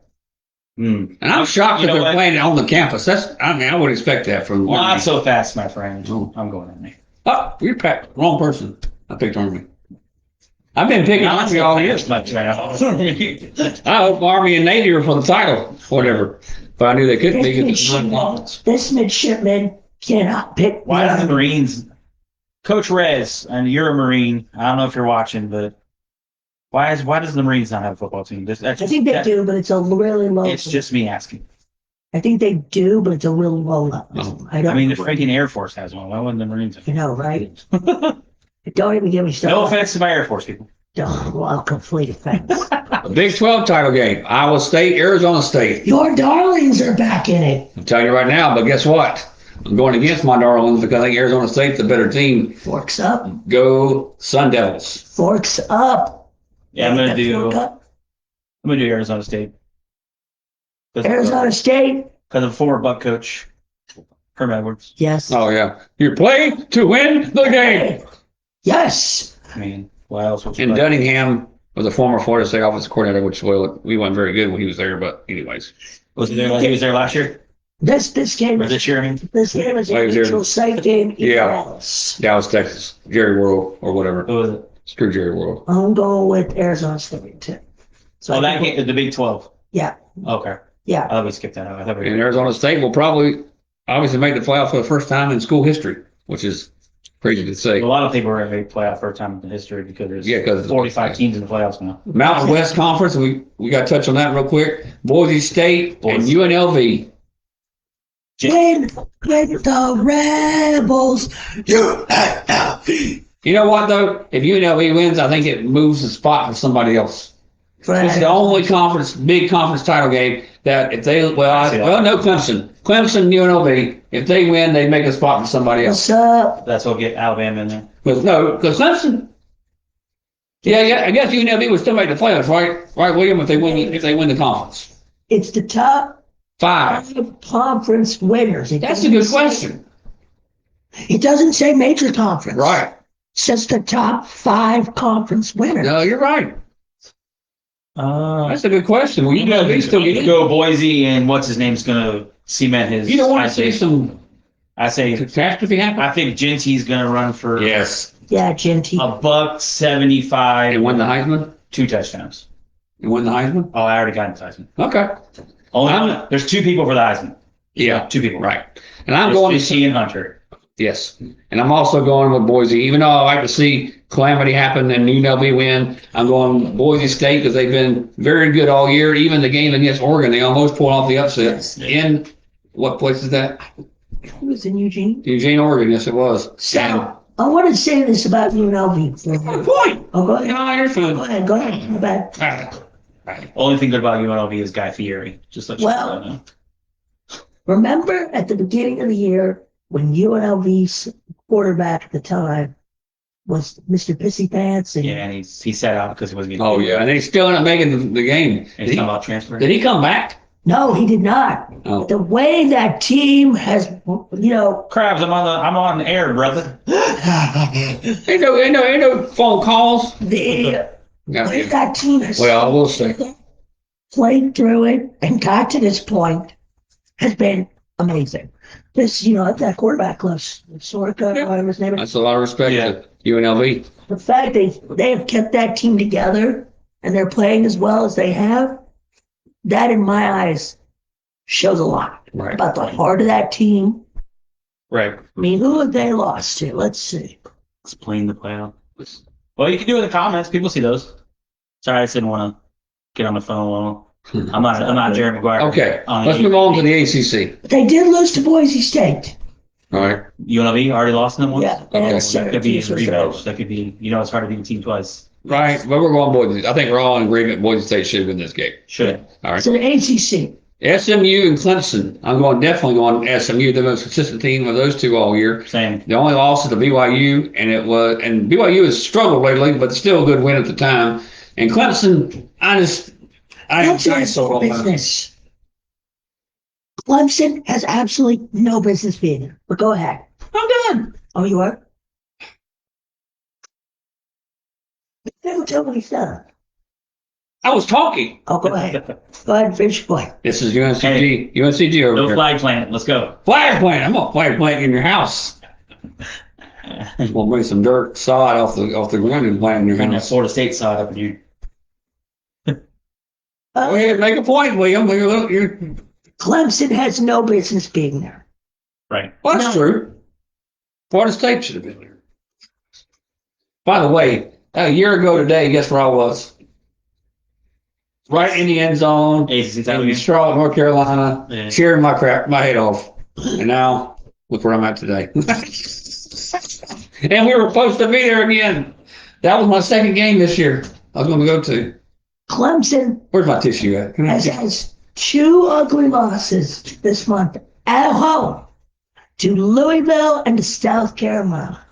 Hmm. And I'm shocked You that know they're what? playing it on the campus. I would expect that from Well, Army. not so fast, my friend. Oh. I'm going Army. Oh, you're packed. Wrong person. I picked Army. I've been picking Not Army so all year. fast, my friend. I hope Army and Navy are for the title, whatever. But I knew they couldn't be. This midshipman cannot pick. Why do the Marines, Coach Rez, and you're a Marine? I don't know if you're watching, but why does the Marines not have a football team? I think they do, but it's a really low. It's just me asking. I think they do, but it's a real low level. Oh. I don't. I mean, the freaking Air Force has one. Why wouldn't the Marines have You know, right? Don't even get me started. No offense to my Air Force people. Well, complete offense. Big 12 title game. Iowa State, Arizona State. Your darlings are back in it. I'm telling you right now, but guess what? I'm going against my darlings because I think Arizona State's the better team. Forks up. Go Sun Devils. Forks up. Yeah, I'm gonna do Fork up. Arizona State. Arizona State. Because of former Buck coach Herm Edwards. Yes. Oh, yeah. You play to win the game. Yes. I mean, what else would you And like? Dunningham was a former Florida State offensive coordinator, which we weren't very good when he was there, but anyways. Was he there? He was there last year This game or is this year? I mean, this game is Oh, a he was here. neutral site game. in Yeah. Dallas. Dallas, Texas. Jerry World or whatever. who was it? Screw Jerry World. I'm going with Arizona State too. So Oh, I that think game, the Big 12. Yeah. Okay. Yeah. I thought we skipped that out. I thought we And Arizona State will probably obviously make the playoff for the first time in school history, which is crazy to say. a lot of people are going to make playoff first time in history because there's Yeah, 'cause- 45 teams in the playoffs now. Mountain West Conference, we got to touch on that real quick. Boise State and Boise. UNLV. Win with the Rebels. UNLV. You know what, though? If UNLV wins, I think it moves the spot for somebody else. It's the only big conference title game that if they, no, Clemson. Clemson, UNLV, if they win, they make a spot for somebody else. What's up? That's what get Alabama in there. Because Clemson, yeah, I guess UNLV would still make the playoffs, right? Right, William, if they win the conference. It's the top 5. 5 conference winners. That's a good question. It doesn't say major conference. Right. It says the top 5 conference winners. No, you're right. That's a good question. Well, UNLV still You get go Boise and what's his name's going to cement his. You don't want to see some I say catastrophe happen? I think Genty's going to run for Yes. Yeah, Genty. $175 And win the Heisman? 2 touchdowns. You win the Heisman? Oh, I already got the Heisman. Okay. There's 2 people for the Heisman. Yeah. 2 people. Right. And I'm There's going to JT and Hunter. Yes. And I'm also going with Boise. Even though I like to see calamity happen and UNLV win, I'm going Boise State because they've been very good all year. Even the game against Oregon, they almost pulled off the upset. In what place is that? It was in Eugene. Eugene, Oregon. Yes, it was. So, I want to say this about UNLV. Good point. Oh, go ahead. No, you're Go fine. ahead. Go ahead. My bad. Only thing good about UNLV is Guy Fieri. Just let you Well- know. Remember at the beginning of the year when UNLV's quarterback at the time was Mr. Pissy Pants. And Yeah, and he sat out because he wasn't getting Oh paid. yeah, and they still ended up making the game. And he's talking about transfer. Did he come back? No, he did not. Oh. The way that team has, Krabs, I'm on the air, brother. Ain't no phone calls. the Yeah. way that team has Well, I will say. played through it and got to this point has been amazing. This, that quarterback class, Sorka, whatever his name is. That's a lot of respect Yeah. to UNLV. The fact they have kept that team together and they're playing as well as they have, that in my eyes shows a lot Right. about the heart of that team. Right. I mean, who have they lost to? Let's see. It's playing the playoff. Well, you can do it in the comments. People see those. Sorry, I just didn't want to get on the phone alone. I'm not Jerry Maguire. Okay, let's move on to the ACC. They did lose to Boise State. All right. UNLV already lost them once. Yeah, Okay. and That could be a Syracuse was there. rematch. That could be. It's hard to beat a team twice. Right, but we're going Boise. I think we're all in agreement Boise State should win this game. Should. All right. So the ACC. SMU and Clemson. I'm definitely going SMU. They're the most consistent team of those two all year. Same. The only loss is to BYU, and BYU has struggled lately, but still a good win at the time. And Clemson, I am Clemson has so no business. Clemson has absolutely no business being there. But go ahead. I'm done. Oh, you are? Never tell what he's done. I was talking. Oh, go ahead. Go ahead and finish your point. This is UNCG over No here. flag plant. Let's go. Flag plant. I'm gonna flag plant in your house. We'll bring some dirt sod off the ground and plant in your Bring that house. Florida State side up in you. Go ahead, make a point, William. You're, Clemson has no business being there. Right. well, that's true. Florida State should have been there. By the way, a year ago today, guess where I was? Right in the end zone ACC title in game. Charlotte, North Carolina, Yeah. cheering my head off. And now, look where I'm at today. And we were supposed to be there again. That was my second game this year I was going to go to. Clemson Where's my tissue at? has two ugly losses this month at home to Louisville and to South Carolina.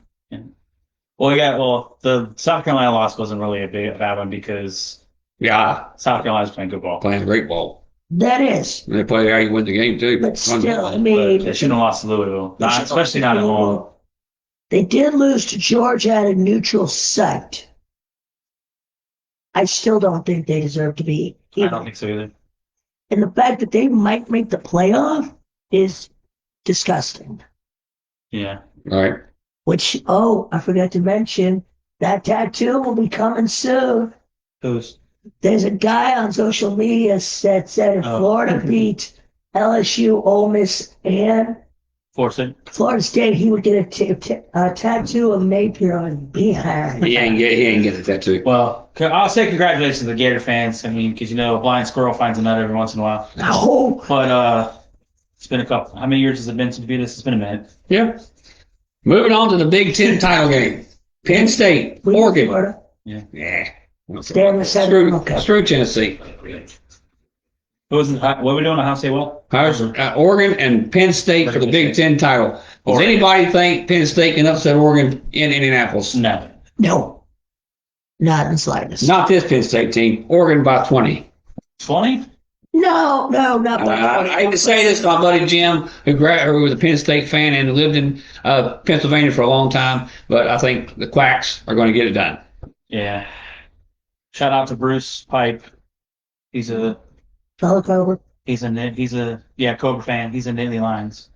Well, the South Carolina loss wasn't really a bad one because Yeah, South Carolina's playing good ball. playing great ball. That is. And they play how you win the game, too. But still, I But mean, they shouldn't have lost to Louisville. They should've Especially lost not to at home. Louisville. They did lose to Georgia at a neutral site. I still don't think they deserve to be I either. don't think so either. And the fact that they might make the playoff is disgusting. Yeah. Right. Which, I forgot to mention, that tattoo will be coming soon. Who's? There's a guy on social media that said if Oh. Florida beat LSU, Ole Miss, and Force it. Florida State, he would get a tattoo of Napier on his behind. He ain't get a tattoo. Well, I'll say congratulations to the Gator fans. I mean, because a blind squirrel finds a nut every once in a while. No. But it's been a couple. How many years has it been since we did this? It's been a minute. Yeah. Moving on to the Big Ten title game. Penn State, Oregon. Florida. Yeah. Stay on the center. Okay. Screw Tennessee. What are we doing? Ohio State what? Oregon and Penn State for the Big Ten title. Does Oregon. anybody think Penn State can upset Oregon in Indianapolis? No. No. Not in the slightest. Not this Penn State team. Oregon by 20. 20? No, not I hate to say this to my buddy Jim, who was a Penn State fan and lived in Pennsylvania for a long time, but I think the Quacks are going to get it done. Yeah. Shout out to Bruce Pipe. He's a Fellow Cobra. Cobra fan. He's in Nittany Lions.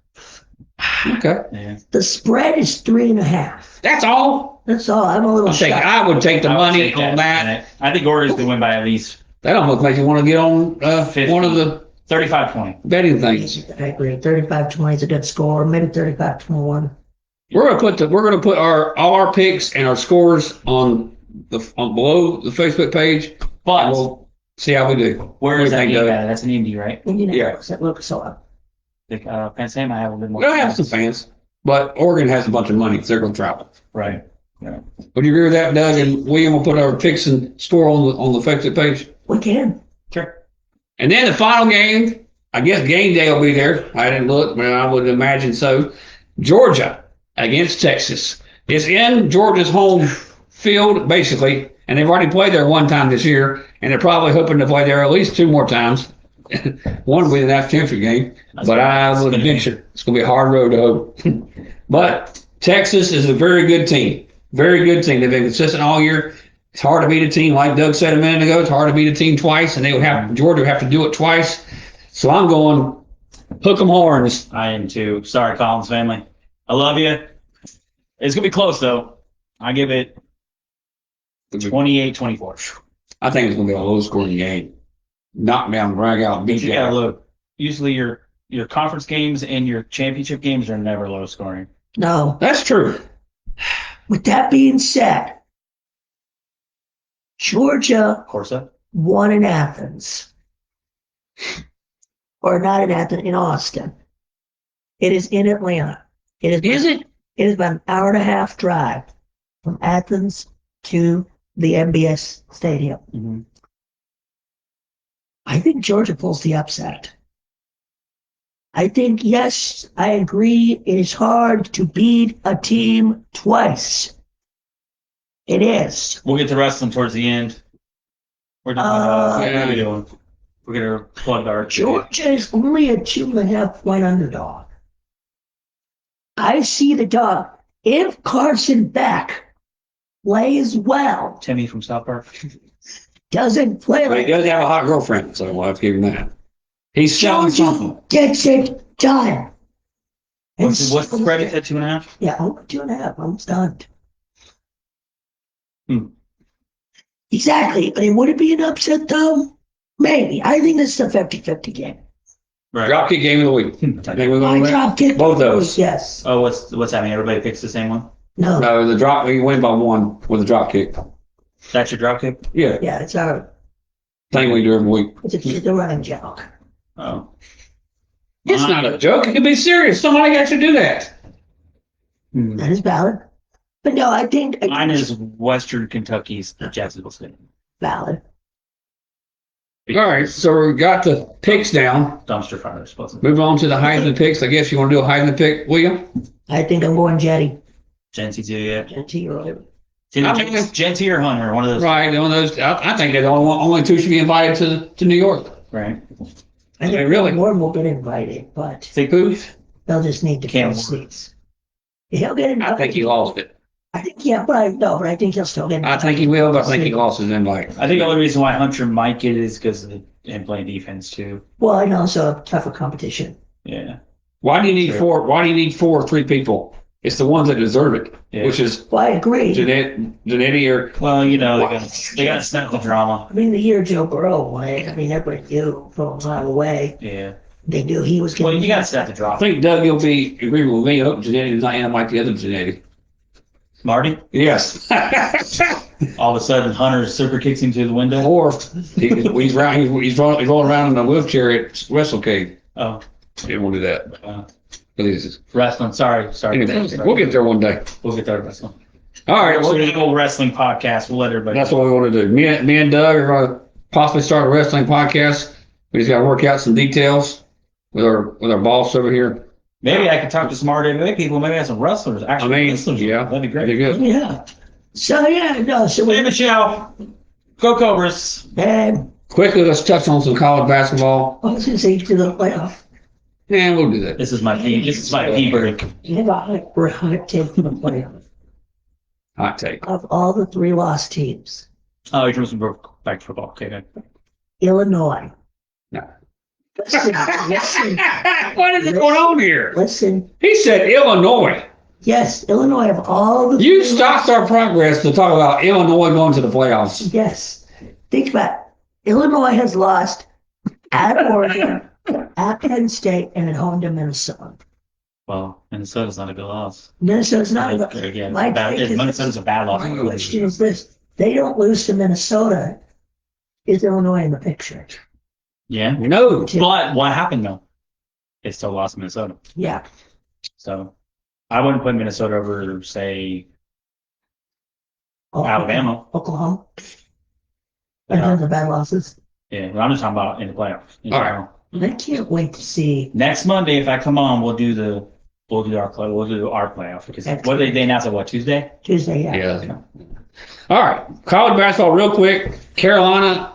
Okay. Yeah. The spread is 3.5. That's all. That's all. I'm a little shocked. I would take the I would money take on that. I think Oregon's going to win by at least That almost makes you want to get on 50. one of the 35-20. betting things. I agree. 35-20 is a good score. Maybe 35-21. We're gonna put all our picks and our scores on below the Facebook page, and But we'll see how we do. where is that Everything game goes. at? That's an Indy, right? Indianapolis at Lucas Oil. Penn State might have a bit more. We'll have some fans, but Oregon has a bunch of money, so they're gonna travel. Right. Yeah. Would you agree with that, Doug? And William will put our picks and score on the Facebook page. We can. Sure. And then the final game, I guess game day will be there. I didn't look, but I would imagine so. Georgia against Texas. It's in Georgia's home field, basically, and they've already played there one time this year, and they're probably hoping to play there at least 2 more times. One will be the national championship game, but I would venture it's going to be a hard road to hope. But Texas is a very good team. Very good team. They've been consistent all year. It's hard to beat a team, like Doug said a minute ago. It's hard to beat a team twice, and Georgia would have to do it twice. So I'm going hook 'em horns. I am too. Sorry, Collins family. I love you. It's going to be close, though. I give it 28-24. I think it's going to be a low-scoring game. Knock down, drag out, beat you. Yeah, look. Usually your conference games and your championship games are never low scoring. No. That's true. With that being said, Georgia Corsa? won in Athens. Or not in Athens, in Austin. It is in Atlanta. It is about an hour and a half drive from Athens to the MBS Stadium. Mm-hmm. I think Georgia pulls the upset. I think, yes, I agree, it is hard to beat a team twice. It is. We'll get to wrestling towards the end. We're doing, what are we doing? We're going to plug our... Georgia is only a 2.5 point underdog. I see the dog. If Carson Beck plays well, Timmy from South Park. doesn't play But he like does have a hot girlfriend, so we'll have to give him that. He's selling something. Georgia gets it done. And What's the credit at 2.5? Yeah, over 2.5. I'm stunned. Exactly. But would it be an upset, though? Maybe. I think this is a 50-50 game. Right. Dropkick game of the week. I think we're My going to drop kick. both those. Yes. Oh, what's happening? Everybody picks the same one? No. No, the drop. We win by 1 with a drop kick. That's your drop kick? Yeah, Yeah, it's our thing we do every week. it's a running joke. Oh. It's not a joke. It can be serious. Somebody got to do that. That is valid. But no, I think Mine is Western Kentucky's Jacksonville State. valid. All right, so we got the picks down. Dumpster fire, supposedly. Move on to the Heisman picks. I guess you want to do a Heisman pick, William? I think I'm going Jetty. Genty too, yeah. Jetty or whatever. It's either Genty or Hunter, one of those. Right, one of those. I think that only 2 should be invited to New York. Right. I think really? Warren will get invited, but Think who? they'll just need to Cam fill Warren. seats. He'll get invited. I think he lost it. I think, yeah, but I think he'll still get I invited. think he will, but I think he lost his invite. I think the only reason why Hunter might get it is because of him playing defense too. Well, and also tougher competition. Yeah. Why do you need Sure. 4? Why do you need 4 or 3 people? It's the ones that deserve it, Yeah. which is Well, I agree. Janetti or Well, they got to snap the drama. I mean, the year Joe Burrow went, I mean, everybody knew from a mile away. Yeah. They knew he was Well, going you got to snap the I drama. think Doug, you'll be agreeing with me. I hope Janetti is not in like the other Janetti. Marty, Yes. all of a sudden Hunter super kicks him through the window. Or he's rolling around in a wheelchair at WrestleCade. Oh, Didn't want to do that. wrestling. Sorry. Anyway, we'll get there one day. We'll get there to wrestling. All right. We're going to go wrestling podcast. We'll let everybody. That's what we want to do. Me and Doug are going to possibly start a wrestling podcast. We just got to work out some details with our boss over here. Maybe I could talk to some MMA people. Maybe I have some wrestlers. Actually, wrestlers. Yeah, That'd be great. That'd be good. Yeah. So, yeah, no, so Hey, we, Michelle. Go Cobras. and Quickly, let's touch on some college basketball. I was going to say to the playoff. Yeah, we'll do that. This is my team. This is my team break. You have a hot take for the playoff. Hot take. Of all the 3 lost teams, Oh, you're just back to football. Okay, good. Illinois. No. Listen, What is going on here? listen. He said Illinois. Yes, Illinois of all the You 3 stopped our progress to talk about Illinois going to the playoffs. Yes. Think about it. Illinois has lost at Oregon, at Penn State, and at home to Minnesota. Well, Minnesota's not a good loss. Minnesota's not. Again, My take is- Minnesota's a bad loss. My question is this. They don't lose to Minnesota. Is Illinois in the picture? Yeah. No. But what happened though? They still lost to Minnesota. Yeah. So I wouldn't put Minnesota over, say, Alabama. Oklahoma. And then the bad losses. Yeah, but I'm just talking about in the playoffs. All right. I can't wait to see. Next Monday, if I come on, we'll do the We'll do our playoff because they announced it Tuesday? Tuesday, yeah. Yeah. All right. College basketball, real quick. Carolina.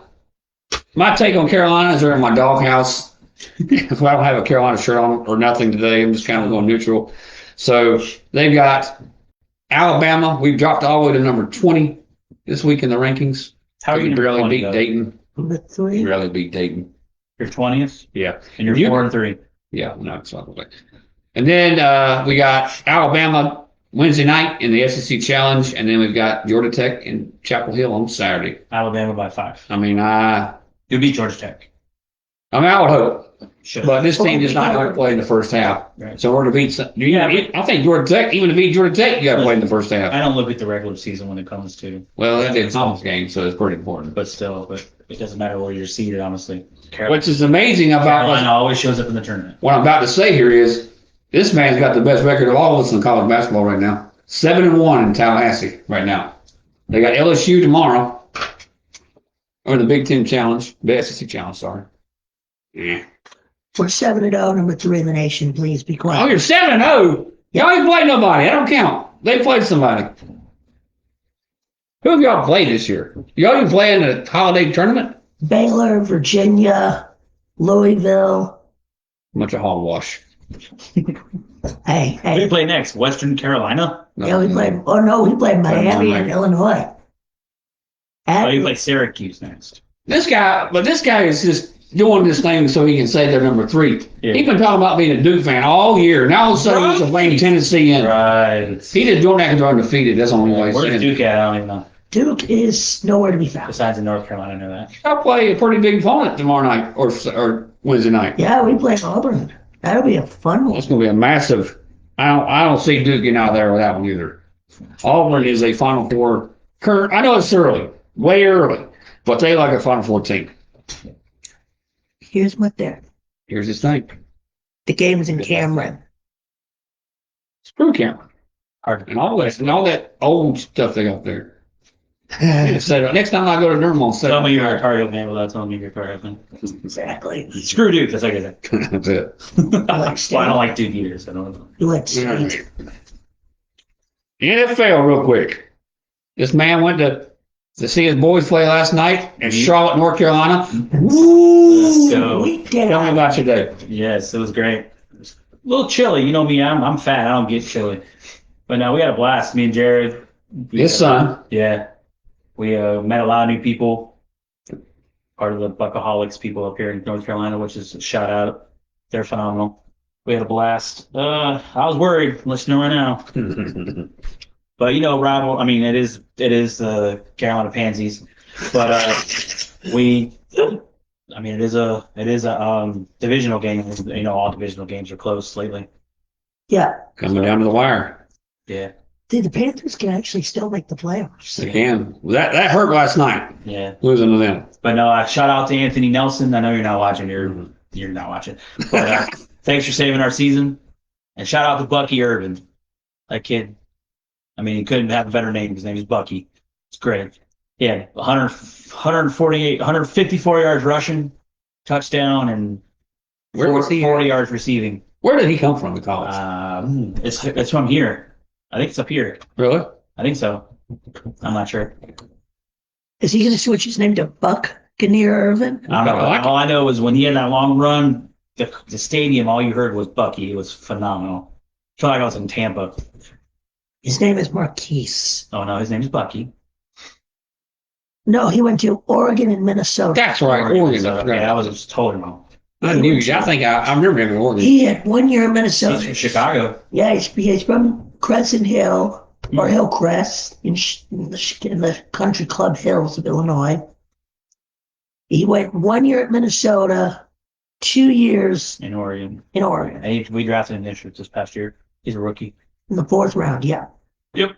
My take on Carolina is they're in my doghouse. I don't have a Carolina shirt on or nothing today. I'm just kind of going neutral. So they've got Alabama. We've dropped all the way to number 20 this week in the rankings. How are you barely beat Dayton? Number 3. Barely beat Dayton. You're 20th? Yeah. And you're 4-3. Yeah, no, it's not like. And then we got Alabama Wednesday night in the SEC Challenge, and then we've got Georgia Tech in Chapel Hill on Saturday. Alabama by 5. I mean, You'll beat Georgia Tech. I would hope. Should. But this team does not like to play in the first half. Right. So we're to beat. I think Georgia Tech, even to beat Georgia Tech, you got to play in the first half. I don't look at the regular season when it comes to. Well, that is a conference game, so it's pretty important. But it doesn't matter where you're seated, honestly. Which is amazing about Carolina always shows up in the tournament. What I'm about to say here is this man's got the best record of all of us in college basketball right now. 7-1 in Tallahassee right now. They got LSU tomorrow, or the Big Ten Challenge, the SEC Challenge. Sorry. Yeah. We're 7-0, number 3 in the nation. Please be quiet. Oh, you're 7-0. Y'all ain't played nobody. I don't count. They played somebody. Who have y'all played this year? Y'all even play in the holiday tournament? Baylor, Virginia, Louisville. Bunch of hogwash. Hey. Who do you play next? Western Carolina? No. Yeah, we played Miami and Illinois. You play Syracuse next. This guy is just doing this thing so he can say they're number 3. Yeah. He's been talking about being a Duke fan all year. Now all of a sudden he's playing Tennessee in. Right. He just doing that because they're undefeated. That's the only way. Where's Duke at? I don't even know. Duke is nowhere to be found. Besides in North Carolina, I know that. I'll play a pretty big opponent tomorrow night or Wednesday night. Yeah, we play Auburn. That'll be a fun one. It's going to be a massive. I don't see Duke getting out of there with that one either. Auburn is a Final Four. I know it's early, way early, but they like a Final Four team. Here's what they're. Here's his thing. The game's in Cameron. Screw Cameron. And all that old stuff they got there. Next time I go to Durham, I'll set Tell up. me you're a Tar Heel fan without telling me you're a Tar Heel fan. Exactly. Screw Duke, that's like I said. That's it. Well, I don't like Duke either, so I don't know. You went state. NFL real quick. This man went to see his boys play last night in Charlotte, North Carolina. Let's go. We did Tell me it. about your day. Yes, it was great. It was a little chilly. You know me, I'm fat. I don't get chilly. But no, we had a blast. Me and Jared. His son. Yeah. We met a lot of new people. Part of the Buckaholics people up here in North Carolina, which is a shout out. They're phenomenal. We had a blast. I was worried, listening right now. But it is the Carolina Pansies. But it is a divisional game. You know, all divisional games are close lately. Yeah. Coming down to the wire. Yeah. The Panthers can actually still make the playoffs. They can. That hurt last night. Yeah. Losing to them. But no, shout out to Anthony Nelson. I know you're not watching. You're not watching. But thanks for saving our season. And shout out to Bucky Irvin. That kid. I mean, he couldn't have a better name. His name is Bucky. It's great. He had 154 yards rushing, touchdown, and Where was he? 40 yards receiving. Where did he come from in college? It's from here. I think it's up here. Really? I think so. I'm not sure. Is he going to switch his name to Buccaneer Irvin? I don't know. All I know is when he had that long run, the stadium, all you heard was Bucky. It was phenomenal. I felt like I was in Tampa. His name is Marquise. Oh, no, his name is Bucky. No, he went to Oregon and Minnesota. That's right. Oregon. So, yeah, I was just totally wrong. I knew. I think I remember him in Oregon. He had 1 year in Minnesota. He's from Chicago. Yeah, he's from Crescent Hill or Hillcrest in the country club hills of Illinois. He went 1 year at Minnesota, 2 years In Oregon. in Oregon. And we drafted him this past year. He's a rookie. In the 4th round, yeah. Yep.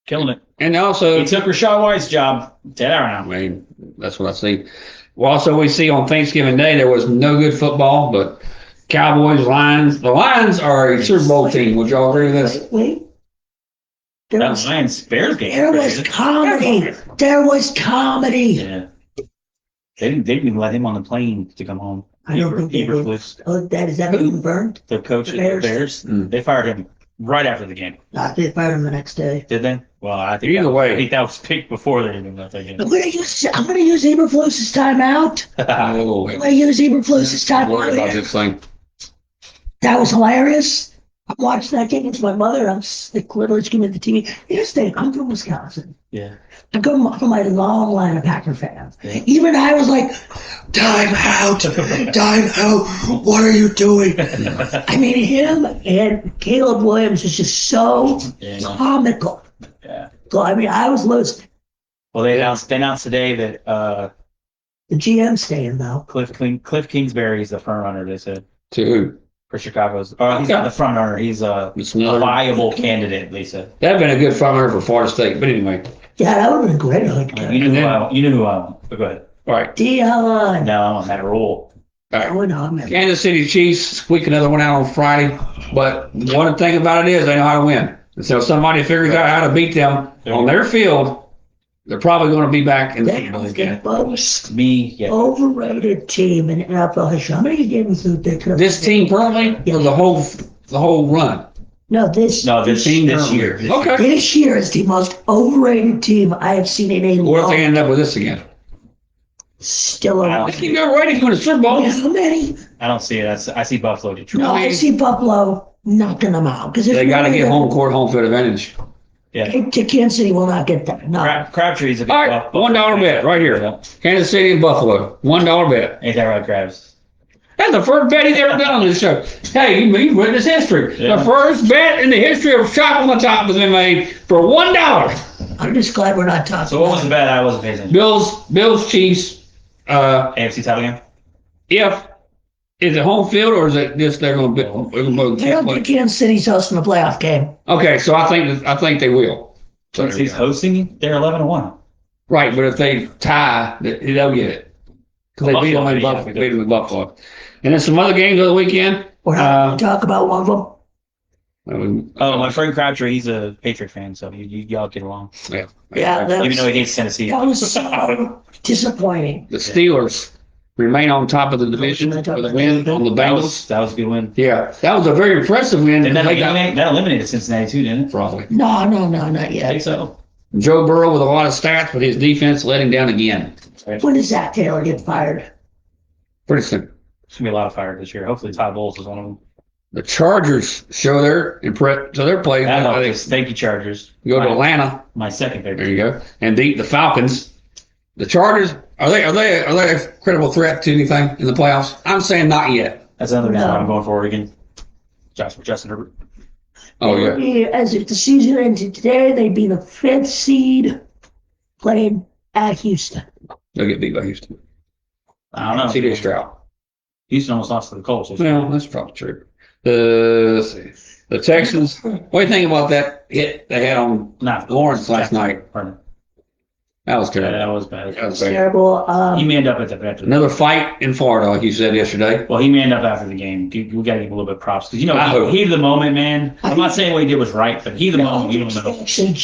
Killing it. And also, He took Rashad White's job. Dead I around. mean, that's what I see. Well, also, we see on Thanksgiving Day there was no good football, but Cowboys, Lions. The Lions are a Super Bowl team. Would y'all agree with this? Wait. There That was, Lions Bears game. there was comedy. There was comedy. Yeah. They didn't even let him on the plane to come home. I don't think they did. Eberflus, Oh, is that been confirmed? the coach of the Bears. They fired him right after the game. They fired him the next day. Did they? Well, I think Either way. I think that was picked before they even left that game. I'm gonna use Eberflus's timeout. Oh, I'm gonna use Eberflus's I'm worried about timeout. this thing. That was hilarious. I'm watching that game with my mother. I'm like literally screaming at the TV. Here's the thing. I'm from Wisconsin. Yeah. I'm going from my long line of Packer fans. Yeah. Even I was like, time out, time out. What are you doing? I mean, him and Caleb Williams is just so comical. Yeah. So, I mean, I was listening. Well, they announced today that The GM's staying, though. Cliff Kingsbury is the front runner. They said To who? for Chicago's. Or he's not the front runner. He's a viable candidate. They said. That'd been a good front runner for Florida State. But anyway. Yeah, that would have been great. Like, You knew who I want. But go ahead. All right. Dion. No, I'm on that roll. All right. Oh, no, man. Kansas City Chiefs squeak another one out on Friday. But one thing about it is they know how to win. And so somebody figures out how to beat them on their field. They're probably going to be back in the They football are again. the most Yeah. overrated team in NFL history. How many games did they could have? This team currently, or the whole run? No, this team this currently. year. Okay. This year is the most overrated team I have seen in a What if long. they end up with this again? Still Wow. around. They keep going right into the Super Bowl. How many? I don't see it. I see Buffalo, Detroit. No, I see Buffalo knocking them out because They got to get home field advantage. Yeah. Kansas City will not get that. No. Crabtree's a good All right, $1 bet right here. Yeah. Kansas City and Buffalo, $1 bet. Ain't that right, Krabs? That's the first bet he's ever done on this show. Hey, you witness history. Yeah. The first bet in the history of Shop on the Top has been made for $1. I'm just glad we're not talking. So what was the bet? I wasn't paying attention. Bills, Chiefs. AFC title game? Is it home field or is it just they're going to I don't think Kansas City's hosting a playoff game. Okay, so I think they will. So He's hosting. They're 11-1. right, but if they tie, they'll get it because they beat them in Buffalo. Beat them in Buffalo, and then some other games of the weekend. We're not going to talk about one of them. Oh, my friend Crabtree, he's a Patriot fan, so y'all get along. Yeah, Even though he hates Tennessee. That was so disappointing. the Steelers remain on top of the division with a win on the Bengals. That was a good win. Yeah, that was a very impressive win. And that eliminated Cincinnati too, didn't it? Probably. No, not I yet. think so. Joe Burrow with a lot of stats, but his defense let him down again. When does Zach Taylor get fired? Pretty soon. There's gonna be a lot of fire this year. Hopefully, Todd Bowles is one of them. The Chargers show they're playing. Thank you, Chargers. Go to Atlanta. My second favorite. There you go. And beat the Falcons. The Chargers are they a credible threat to anything in the playoffs? I'm saying not yet. That's another reason why No. I'm going for Oregon. Justin Herbert. Oh yeah. As if the season ended today, they'd be the 5th seed playing at Houston. They'll get beat by Houston. I don't know. CJ Stroud. Houston almost lost to the Colts. Well, that's probably true. The Texans. What do you think about that hit they had on Lawrence last night? Pardon. That was Yeah, terrible. that was bad. That was bad. Terrible. He manned up at the after. Another fight in Florida, like you said yesterday. Well, he manned up after the game. We got to give him a little bit of props because I hope. heat of the moment, man. I'm not saying what he did was right, but heat of the moment, you don't know. Actually,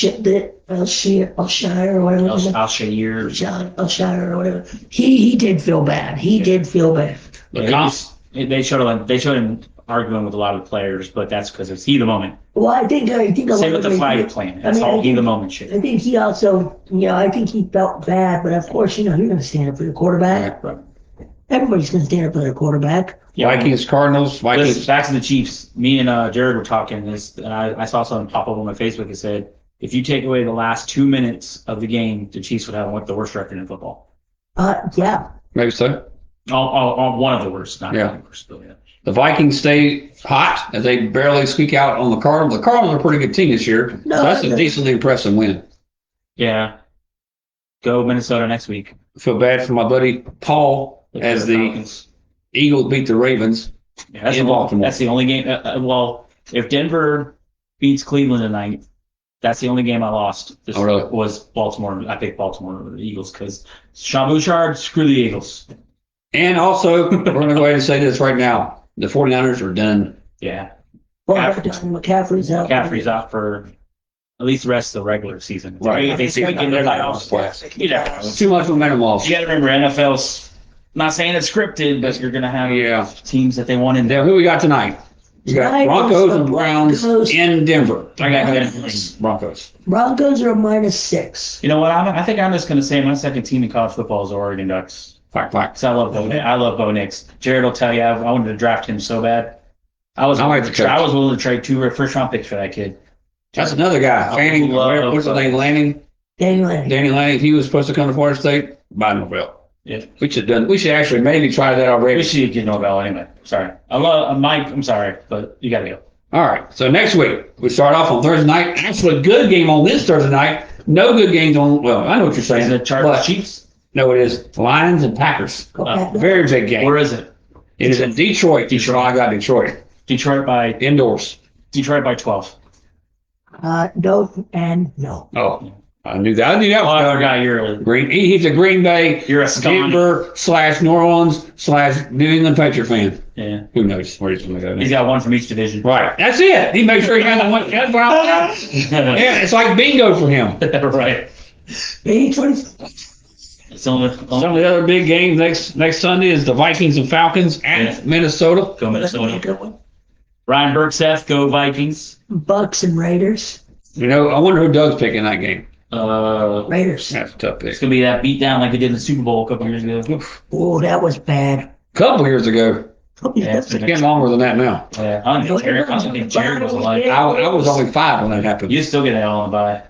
Alshire or whatever. Alshire or whatever. He did feel bad. He did feel bad. They showed him arguing with a lot of players, but that's because it's heat of the moment. Well, I think a Same lot with the of flag plan. That's all heat of the moment shit. I think he also, I think he felt bad, but of course, you're going to stand up for your quarterback. Right. Everybody's going to stand up for their quarterback. Yeah, Vikings, Cardinals, Vikings. Back to the Chiefs. Me and Jared were talking this, and I saw something pop up on my Facebook that said, if you take away the last 2 minutes of the game, the Chiefs would have the worst record in football. Yeah. Maybe so. All one of the worst, not the worst. But yeah. The Vikings stay hot as they barely squeak out on the Cardinals. The Cardinals are a pretty good team this year. No, so that's a decently impressive win. Yeah. Go Minnesota next week. I feel bad for my buddy Paul as the Falcons. Eagles beat the Ravens in Baltimore. That's the only game. Well, if Denver beats Cleveland tonight, that's the only game I lost. Really? Was Baltimore. I picked Baltimore over the Eagles because Sean Bouchard, screw the Eagles. And also, we're going to go ahead and say this right now. The 49ers are done. Yeah. McCaffrey's out. McCaffrey's out for at least the rest of the regular season. Right. They say we get their playoffs. Too much momentum loss. You got to remember, NFL's not saying it's scripted, but you're gonna have Yeah. teams that they want in there. Now, who we got tonight? We got Tonight Broncos is the and Browns Broncos. in Denver. I got Broncos. Broncos are -6. You know what? I think I'm just gonna say my second team in college football is the Oregon Ducks. Fact. Because I love Bo. I love Bo Nix. Jared will tell you I wanted to draft him so bad. I was willing to trade 2 first-round picks for that kid. That's another guy. Lanning, what's his name? Lanning. Danny Lanning. He was supposed to come to Florida State. By Novell. Yeah. We should actually maybe try that already. We should get Novell anyway. Sorry. I love Mike. I'm sorry, but you gotta go. All right. So next week we start off on Thursday night. Actually, a good game on this Thursday night. No good games on. Well, I know what you're saying. Is it Chargers Chiefs? No, it is Lions and Packers. Very big game. Where is it? It is in Detroit. I got Detroit. Detroit by Indoors. Detroit by 12. No and no. Oh, I knew that. I I forgot you're Green. He's a Green Bay, You're a Denver / New Orleans / New England Patriot fan. Yeah. Who knows where he's going to go? He's got one from each division. Right. That's it. He makes sure he has one. That's what I'm Yeah, it's like bingo for him. Right. Some of the other big games next Sunday is the Vikings and Falcons at Minnesota. Go Minnesota. Ryan Burkseth, go Vikings. Bucks and Raiders. You know, I wonder who Doug's picking that game. Raiders. That's a tough pick. It's gonna be that beat down like they did in the Super Bowl a couple years ago. Oh, that was bad. Couple years ago. Yeah, It's getting longer than that now. Yeah, I don't think Jared was alive. I was only 5 when that happened. You still get an L on by.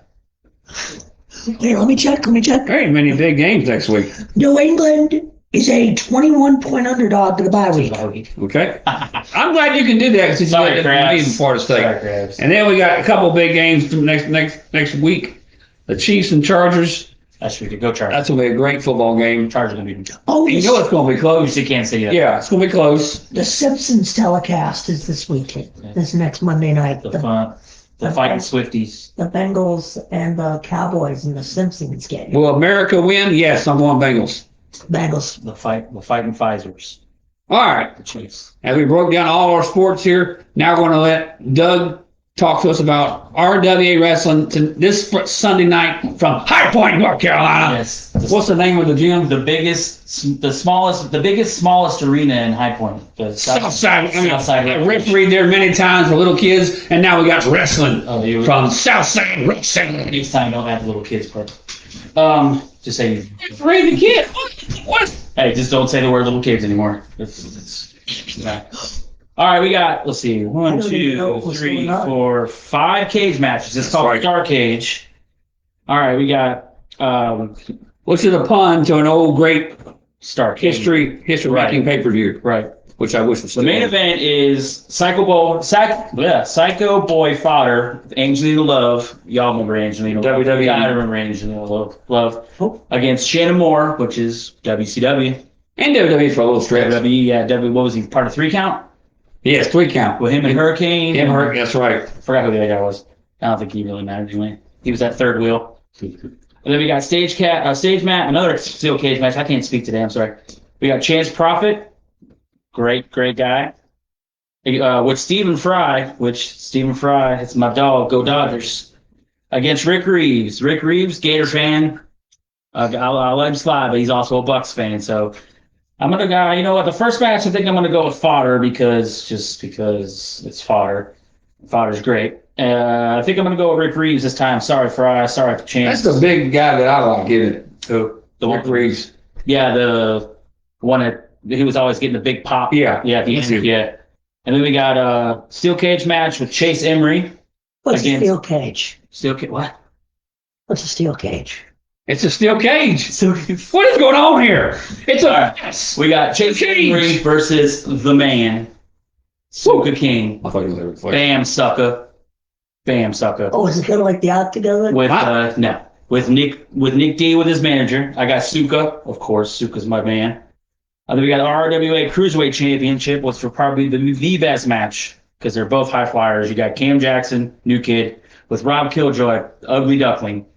Here, let me check. There ain't many big games next week. New England is a 21-point underdog to the bye week. Okay. I'm glad you can do that since Sorry, you Krabs. leave Florida State. Sorry, Krabs. And then we got a couple big games from next week. The Chiefs and Chargers. That's pretty good. Go Chargers. That's gonna be a great football game. Chargers gonna be. Oh, You know it's gonna be close. You can't say that. Yeah, it's gonna be close. the Simpsons telecast is this weekend. This next Monday night. The fighting Swifties. The Bengals and the Cowboys in the Simpsons game. Will America win? Yes, I'm going Bengals. Bengals. The fighting Pfizers. All right. The Chiefs. As we broke down all our sports here, now we're going to let Doug talk to us about RWA Wrestling this Sunday night from High Point, North Carolina. Yes. What's the name of the gym? The biggest, smallest arena in High Point. The Southside. Southside. I refereed there many times for little kids, and now we got wrestling from Southside Wrestling. Next time, don't have the little kids part. Just say. Referee the kid. What? Hey, just don't say the word little kids anymore. All right, we got, let's see, 1, 2, 3, 4, 5 cage matches. It's called Star Cage. All right, we got, which is a pun to an old great Star Cage. history-making pay-per-view. Right. Which I wish was The main event is Psycho Boy Fodder, Angelina Love. Y'all remember Angelina Love. WWE. I remember Angelina Love. Against Shannon Moore, which is WCW. And WWE for a little stretch. WWE, yeah, what was he, part of 3 count? Yes, 3 count. With him and Hurricane. That's right. Forgot who the other guy was. I don't think he really mattered anyway. He was that third wheel. And then we got stage match, another steel cage match. I can't speak today. I'm sorry. We got Chance Prophet, great guy. With Stephen Fry, it's my dog. Go Dodgers. Against Rick Reeves. Rick Reeves, Gator fan. I'll let him slide, but he's also a Bucks fan. So I'm gonna go. You know what? The first match, I think I'm gonna go with Fodder because it's Fodder. Fodder's great. I think I'm gonna go with Rick Reeves this time. Sorry, Fry. Sorry for Chance. That's the big guy that I like, isn't it? Who? Rick Reeves. Yeah, the one that he was always getting the big pop. Yeah. At the end. Yeah. And then we got a steel cage match with Chase Emery. What's a steel cage? Steel cage. What? What's a steel cage? It's a steel cage. What is going on here? It's a. We got Chase Emery versus the man, Suka King. I thought you were Bam sucker. Oh, is it kind of like the Octagon? With Nick D with his manager. I got Suka, of course. Suka's my man. Then we got RWA Cruiserweight Championship, which will probably be the best match because they're both high flyers. You got Cam Jackson, new kid, with Rob Killjoy, Ugly Duckling.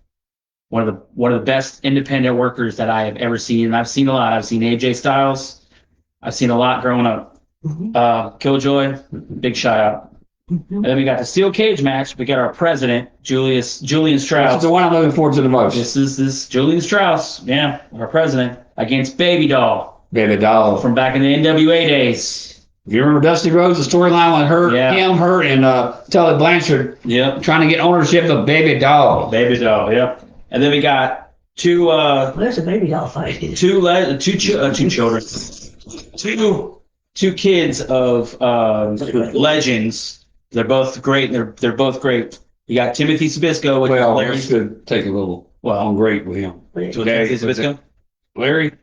One of the best independent workers that I have ever seen. And I've seen a lot. I've seen AJ Styles. I've seen a lot growing up. Killjoy, big shout out. And then we got the steel cage match. We got our president, Julian Strauss. That's the one I'm looking forward to the most. This is Julian Strauss, yeah, our president, against Baby Doll. Baby doll. from back in the NWA days. You remember Dusty Rhodes, the storyline with her, her, and Tully Blanchard Yep. trying to get ownership of Baby Doll. Baby doll. Yep. And then we got two. There's a baby doll fight. Two children. Two kids of legends. They're both great. They're both great. You got Timothy Sabisco. Which Larry should take a little on great with him. Timothy Sabisco. Larry.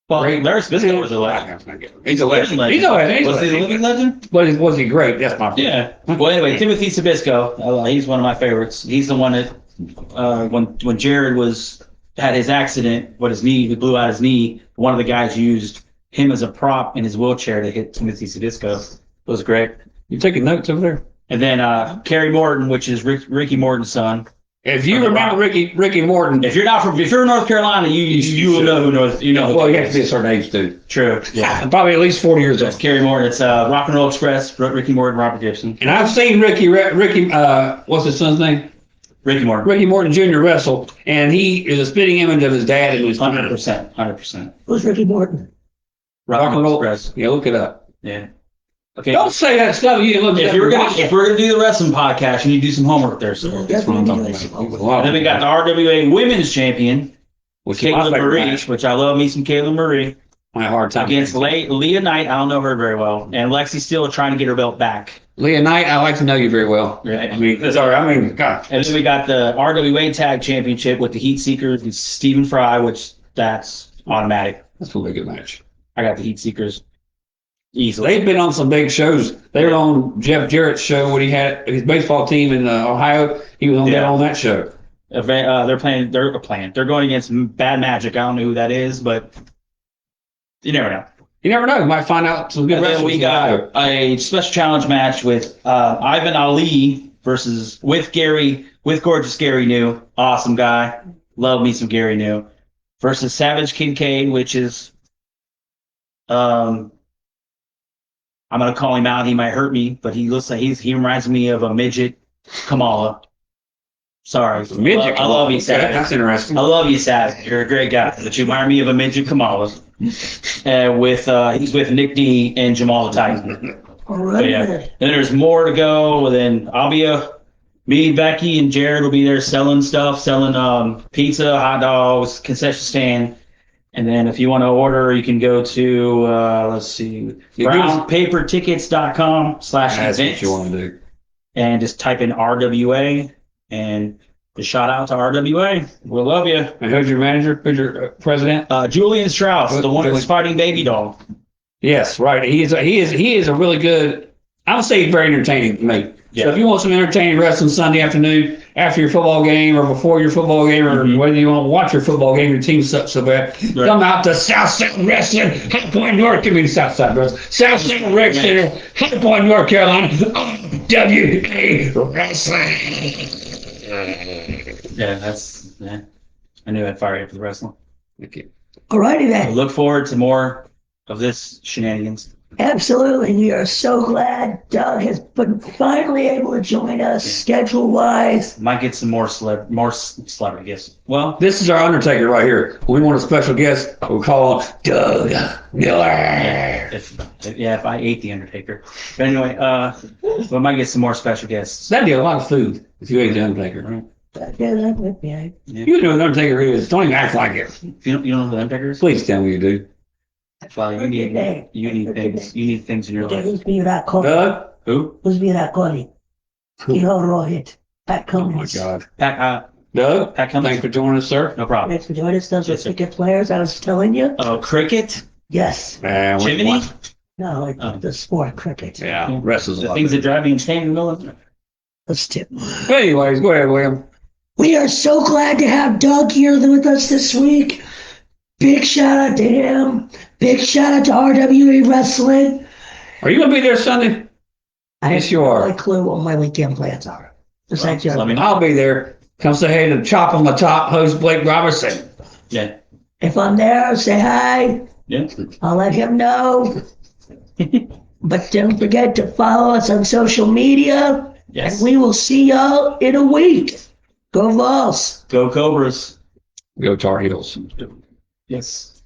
Well, Larry Sabisco was a legend. He's a legend. He's a legend. Was he a living legend? Was he great? That's my favorite. Yeah. Well, anyway, Timothy Sabisco. He's one of my favorites. He's the one that when Jared had his accident, he blew out his knee. One of the guys used him as a prop in his wheelchair to hit Timothy Sabisco. It was great. You taking notes over there? And then Kerry Morton, which is Ricky Morton's son. If you remember Ricky Morton, if you're in North Carolina, you will know who knows. You know. Well, you have to be a certain age, dude. True. Yeah. Probably at least 40 years old. Kerry Morton. It's Rock and Roll Express. Ricky Morton, Robert Gibson. And I've seen Ricky. What's his son's name? Ricky Morton. Ricky Morton Jr. wrestle, and he is a spitting image of his dad. And 100%. Who's Ricky Morton? Rock and Roll Express. Yeah, look it up. Yeah. Okay. Don't say that stuff. You look. If we're gonna do the wrestling podcast, you need to do some homework there. So that's what I'm talking about. And then we got the RWA Women's Champion, Caitlin Marie, which I love me some Caitlin Marie. My hard time against Leah Knight. I don't know her very well, and Lexi Steele trying to get her belt back. Leah Knight, I like to know you very well. Right. God. And then we got the RWA Tag Championship with the Heat Seekers and Stephen Fry, which that's automatic. That's a really good match. I got the Heat Seekers easily. They've been on some big shows. They were on Jeff Jarrett's show when he had his baseball team in Ohio. He was on that show. They're going against Bad Magic. I don't know who that is, but you never know. You never know. You might find out some good wrestlers. We got a special challenge match with Ivan Ali with gorgeous Gary New. Awesome guy. Love me some Gary New. Versus Savage Kincaid, which is I'm gonna call him out. He might hurt me, but he looks like he reminds me of a midget Kamala. Sorry, midget. I love you, Savage. That's interesting. I love you, Savage. You're a great guy, but you remind me of a midget Kamala. He's with Nick D and Jamal the Titan. All right. Yeah. Then there's more to go. Then me, Becky, and Jared will be there selling pizza, hot dogs, concession stand. And then if you want to order, you can go to, brownpapertickets.com/events. That's what you want to do. And just type in RWA and just shout out to RWA. We'll love you. And who's your manager? Who's your president? Julian Strauss, the one that's fighting Baby Doll. Yes, right. He is a really good, I would say very entertaining to me. Yeah. So if you want some entertaining wrestling Sunday afternoon after your football game or before your football game or whether you want to watch your football game, your team sucks so bad, come out to Southside Wrestling, High Point, North Carolina. Southside Rec Center, High Point, North Carolina. WA Wrestling. Yeah, I knew I'd fire you for the wrestling. Thank you. All righty then. I look forward to more of this shenanigans. Absolutely. We are so glad Doug has been finally able to join us schedule-wise. Might get some more celebrity guests. Well, this is our Undertaker right here. We want a special guest. We'll call him Doug Miller. If I ate the Undertaker. But anyway, we might get some more special guests. That'd be a lot of food if you ate the Undertaker. Right? Yeah, that would be. Yeah. You know what the Undertaker is. Don't even act like it. You don't know who the Undertaker is? Please tell me you do. Well, you need things. You need things in your life. Who's being that calling? Doug? Who? Who's being that calling? You know, Rohit. Pat Cummins. Oh my God. Doug? Pat Cummins. Thanks for joining us, sir. No problem. Thanks for joining us. Those are cricket players. I was telling you. Oh, cricket? Yes. Jiminy? No, the sport cricket. Yeah. Wrestles the things that drive me insane in the middle of it. Let's tip. Anyways, go ahead, William. We are so glad to have Doug here with us this week. Big shout out to him. Big shout out to RWA Wrestling. Are you going to be there Sunday? Yes, you are. I have no clue what my weekend plans are. Besides I'll be there. Come say hey to Chop on the Top host Blake Robertson. Yeah. If I'm there, say hi. Yeah. I'll let him know. But don't forget to follow us on social media. Yes. And we will see y'all in a week. Go Vols. Go Cobras. Go Tar Heels. Yes.